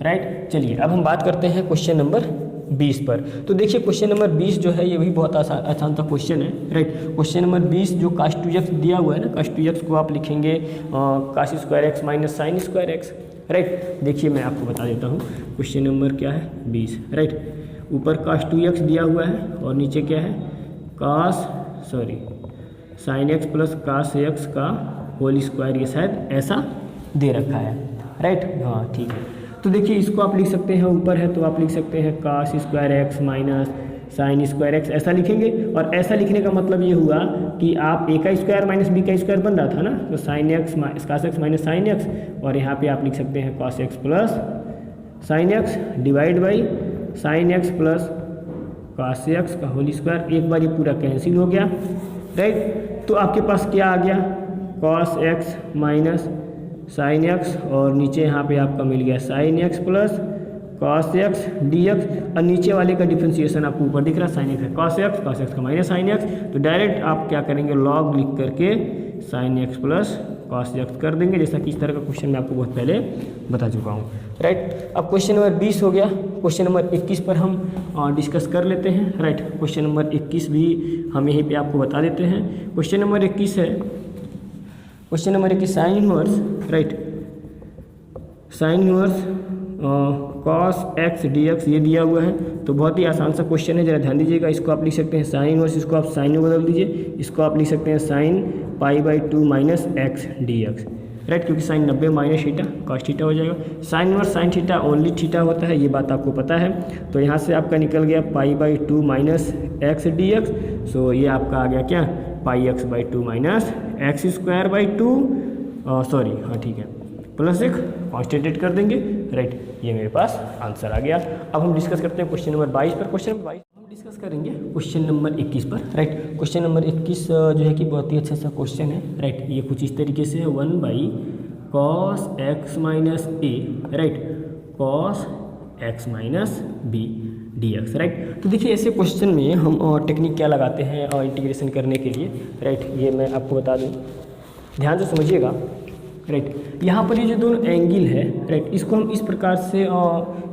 राइट। चलिए अब हम बात करते हैं क्वेश्चन नंबर 20 पर। तो देखिए क्वेश्चन नंबर 20 जो है ये भी बहुत आसान सा क्वेश्चन है, राइट। क्वेश्चन नंबर 20 जो cos 2x दिया हुआ है ना, cos 2x को आप लिखेंगे cos square x minus sine square x, right. देखिए मैं आपको बता देता हूँ, क्वेश्चन नंबर क्या है 20, राइट। ऊपर cos 2x दिया हुआ है और नीचे क्या है sine x plus cos x का होल स्क्वायर, ये शायद ऐसा दे रखा है, राइट। हाँ ठीक है। तो देखिए इसको आप लिख सकते हैं, ऊपर है तो आप लिख सकते हैं cos square x minus sine square x, ऐसा लिखेंगे। और ऐसा लिखने का मतलब ये हुआ कि आप a का स्क्वायर माइनस b का स्क्वायर बन रहा था ना, तो sine x cos x minus sine x, और यहाँ पे आप लिख सकते हैं cos x plus sign x divide by sine x plus cos x का होल स्क्वायर। एक बार ये पूरा कैंसिल हो गया, राइट। तो आपके पास क्या आ गया cos x minus sine x, और नीचे यहाँ पे आपका मिल गया साइन x plus cos x dx, और नीचे वाले का डिफरेंशिएशन आपको ऊपर दिख रहा है साइन x है cos x का माइनस साइन x। तो डायरेक्ट आप क्या करेंगे लॉग लिख करके sine x plus cos x कर देंगे, जैसा कि इस तरह का क्वेश्चन मैं आपको बहुत पहले बता चुका हूँ, राइट। अब क्वेश्चन नंबर 20 हो गया। क्वेश्चन नंबर 21 पर हम डिस्कस कर लेते हैं, राइट। क्वेश्चन नंबर 21 भी हम यहीं पे आपको बता देते हैं। क्वेश्चन नंबर 21 है, question number 21 sine inverse, right, sine inverse cos x dx ये दिया हुआ है, तो बहुत ही आसान सा क्वेश्चन है, ज़रा ध्यान दीजिएगा। इसको आप लिख सकते हैं साइन इनवर्स, इसको आप साइन में बदल दीजिए, इसको आप लिख सकते हैं sine π/2 minus X dx, right, क्योंकि sine 90 minus theta cos theta हो जाएगा। Sine inverse sine theta only theta होता है, ये बात आपको पता है। तो यहाँ से आपका निकल गया π/2 माइनस एक्स dx, सो ये आपका आ गया क्या, πx/2 माइनस x²/2, सॉरी हाँ ठीक है, प्लस एक कॉन्स्टेंट ऐड कर देंगे, राइट, ये मेरे पास आंसर आ गया। अब हम डिस्कस करते हैं क्वेश्चन नंबर 22 पर। क्वेश्चन नंबर 22 हम डिस्कस करेंगे क्वेश्चन नंबर 21 पर, राइट। क्वेश्चन नंबर 21 जो है कि बहुत ही अच्छा सा क्वेश्चन है, राइट। ये कुछ इस तरीके से है, 1/cos x minus A, right, cos x minus B dx, right. तो देखिए ऐसे क्वेश्चन में हम टेक्निक क्या लगाते हैं और इंटीग्रेशन करने के लिए, राइट, ये मैं आपको बता दूँ, ध्यान से समझिएगा, राइट। यहाँ पर ये जो दोनों एंगल है, राइट, इसको हम इस प्रकार से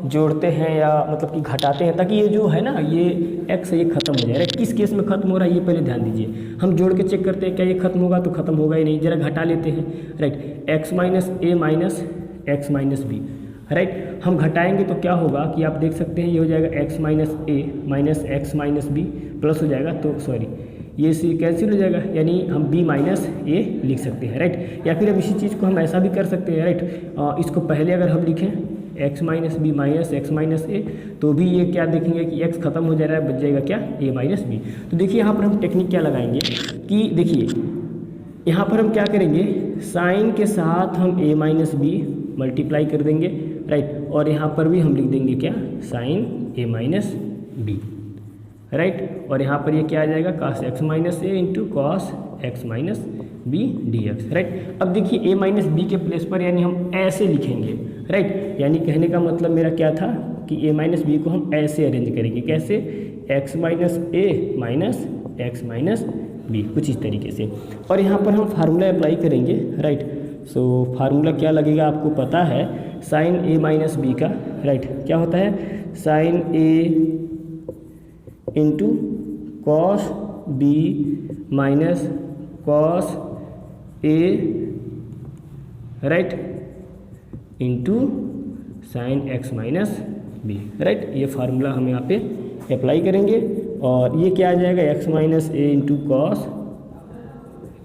जोड़ते हैं या मतलब कि घटाते हैं, ताकि ये जो है ना ये x है ये खत्म हो जाए, राइट। किस केस में खत्म हो रहा है ये पहले ध्यान दीजिए। हम जोड़ के चेक करते हैं क्या ये खत्म होगा, तो खत्म होगा ही नहीं, जरा घटा लेते हैं, राइट। x माइनस ए minus x minus B, right. हम घटाएंगे तो क्या होगा कि आप देख सकते हैं ये हो जाएगा x माइनस ए minus x minus B, plus हो जाएगा, तो सॉरी ये सी कैंसिल हो जाएगा, यानी हम b माइनस ए लिख सकते हैं, राइट। या फिर अब इसी चीज़ को हम ऐसा भी कर सकते हैं, राइट, इसको पहले अगर हम लिखें x minus B minus x minus A, तो भी ये क्या देखेंगे कि x खत्म हो जा रहा है, बच जाएगा क्या, a माइनस बी। तो देखिए यहाँ पर हम टेक्निक क्या लगाएंगे कि देखिए यहाँ पर हम क्या करेंगे, साइन के साथ हम a माइनस बी मल्टीप्लाई कर देंगे, राइट, और यहाँ पर भी हम लिख देंगे क्या, sine a minus B, right. और यहाँ पर ये क्या आ जाएगा, cos x minus A into cos X minus B dx, right. अब देखिए a माइनस बी के प्लेस पर यानी हम ऐसे लिखेंगे, राइट, यानी कहने का मतलब मेरा क्या था कि a माइनस बी को हम ऐसे अरेंज करेंगे, कैसे, x माइनस ए माइनस एक्स माइनस बी, कुछ इस तरीके से। और यहाँ पर हम फार्मूला अप्लाई करेंगे, राइट। सो फार्मूला क्या लगेगा आपको पता है, साइन a माइनस बी का, राइट, क्या होता है, sine a into cos b minus cos a, right, into sine x minus B, right. ये फार्मूला हम यहाँ पे अप्लाई करेंगे और ये क्या आ जाएगा, X minus A into cos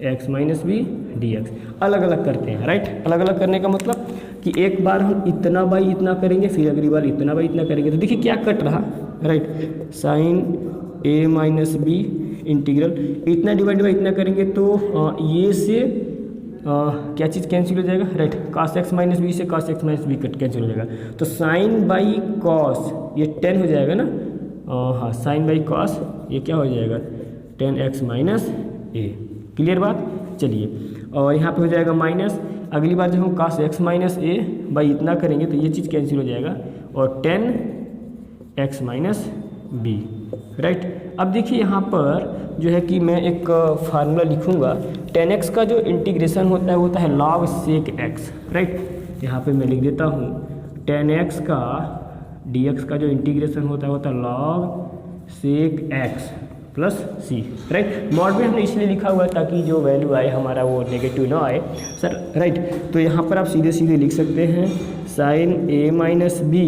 X minus B dx। अलग अलग करते हैं, राइट। अलग अलग करने का मतलब कि एक बार हम इतना बाई इतना करेंगे, फिर अगली बार इतना बाई इतना करेंगे, तो देखिए क्या कट रहा, right, sine a minus b integral इतना डिवाइड बाई इतना करेंगे तो ये से क्या चीज़ कैंसिल हो जाएगा, right, cos x minus b से cos x minus b cut cancel हो जाएगा, तो साइन बाई कॉस ये 10 हो जाएगा ना, हाँ, साइन बाई कॉस ये क्या हो जाएगा, 10x माइनस ए, क्लियर बात। चलिए, और यहाँ पे हो जाएगा माइनस, अगली बार जब हम cos x minus a by इतना करेंगे तो ये चीज़ कैंसिल हो जाएगा, और 10x माइनस बी, राइट। अब देखिए यहाँ पर जो है कि मैं एक फार्मूला लिखूँगा, 10x का जो इंटीग्रेशन होता है log sec x, राइट। यहाँ पे मैं लिख देता हूँ 10x का dx का जो इंटीग्रेशन होता है log sec x plus c, right. Mod में हमने इसलिए लिखा हुआ है ताकि जो वैल्यू आए हमारा वो नेगेटिव ना आए, सर, राइट। तो यहाँ पर आप सीधे सीधे लिख सकते हैं sine a minus B,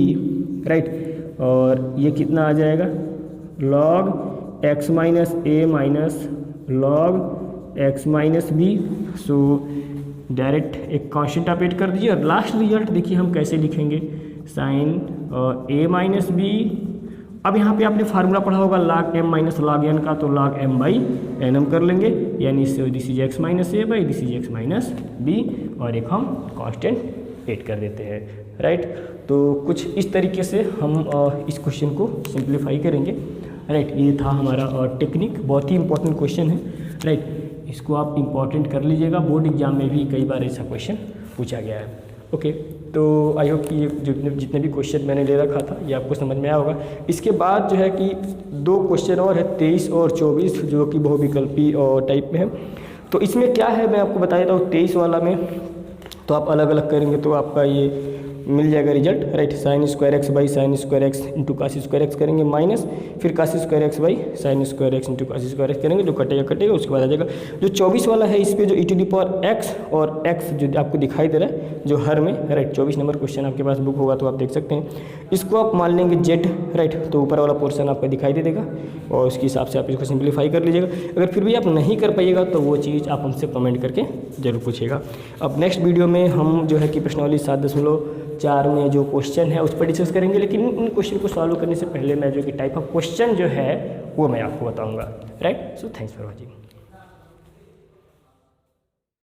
right, और ये कितना आ जाएगा, log x माइनस ए minus log x minus B. So direct एक कांस्टेंट आप ऐड कर दीजिए और लास्ट रिजल्ट देखिए हम कैसे लिखेंगे, साइन a माइनस बी। अब यहाँ पे आपने फार्मूला पढ़ा होगा log m minus log n का, तो log m बाई एन हम कर लेंगे, यानी this is x minus a by this is x minus b, और एक हम कांस्टेंट ऐड कर देते हैं, राइट। तो कुछ इस तरीके से हम इस क्वेश्चन को सिंप्लीफाई करेंगे, राइट। ये था हमारा टेक्निक, बहुत ही इंपॉर्टेंट क्वेश्चन है, राइट। इसको आप इंपॉर्टेंट कर लीजिएगा, बोर्ड एग्जाम में भी कई बार ऐसा क्वेश्चन पूछा गया है, ओके। तो आई होप कि ये जितने भी क्वेश्चन मैंने ले रखा था ये आपको समझ में आया होगा। इसके बाद जो है कि 2 क्वेश्चन और है, 23 और 24, जो कि बहुविकल्पी और टाइप में है। तो इसमें क्या है मैं आपको बता देता हूँ, 23 वाला में तो आप अलग अलग करेंगे तो आपका ये मिल जाएगा result, right. Sign square x by sine square x into कासी स्क्वायर एक्स करेंगे माइनस, फिर कासी square x by sine square x into कासी स्क्वायर एक्स करेंगे, जो कटेगा कटेगा, उसके बाद आ जाएगा जो 24 वाला है, इस पर जो e⁻x और x जो आपको दिखाई दे रहा है जो हर में, राइट। 24 नंबर क्वेश्चन आपके पास बुक होगा तो आप देख सकते हैं। इसको आप मान लेंगे z, राइट, तो ऊपर वाला पोर्शन आपको दिखाई दे देगा और उसके हिसाब से आप इसको सिंप्लीफाई कर लीजिएगा। अगर फिर भी आप नहीं कर पाइएगा तो वो चीज़ आप हमसे कमेंट करके जरूर पूछिएगा। अब नेक्स्ट वीडियो में हम जो है कि प्रश्नावली 7.4 में जो क्वेश्चन है उस पर डिस्कस करेंगे, लेकिन इन क्वेश्चन को सॉल्व करने से पहले मैं जो कि टाइप ऑफ क्वेश्चन जो है वो मैं आपको बताऊँगा, right. So thanks for watching.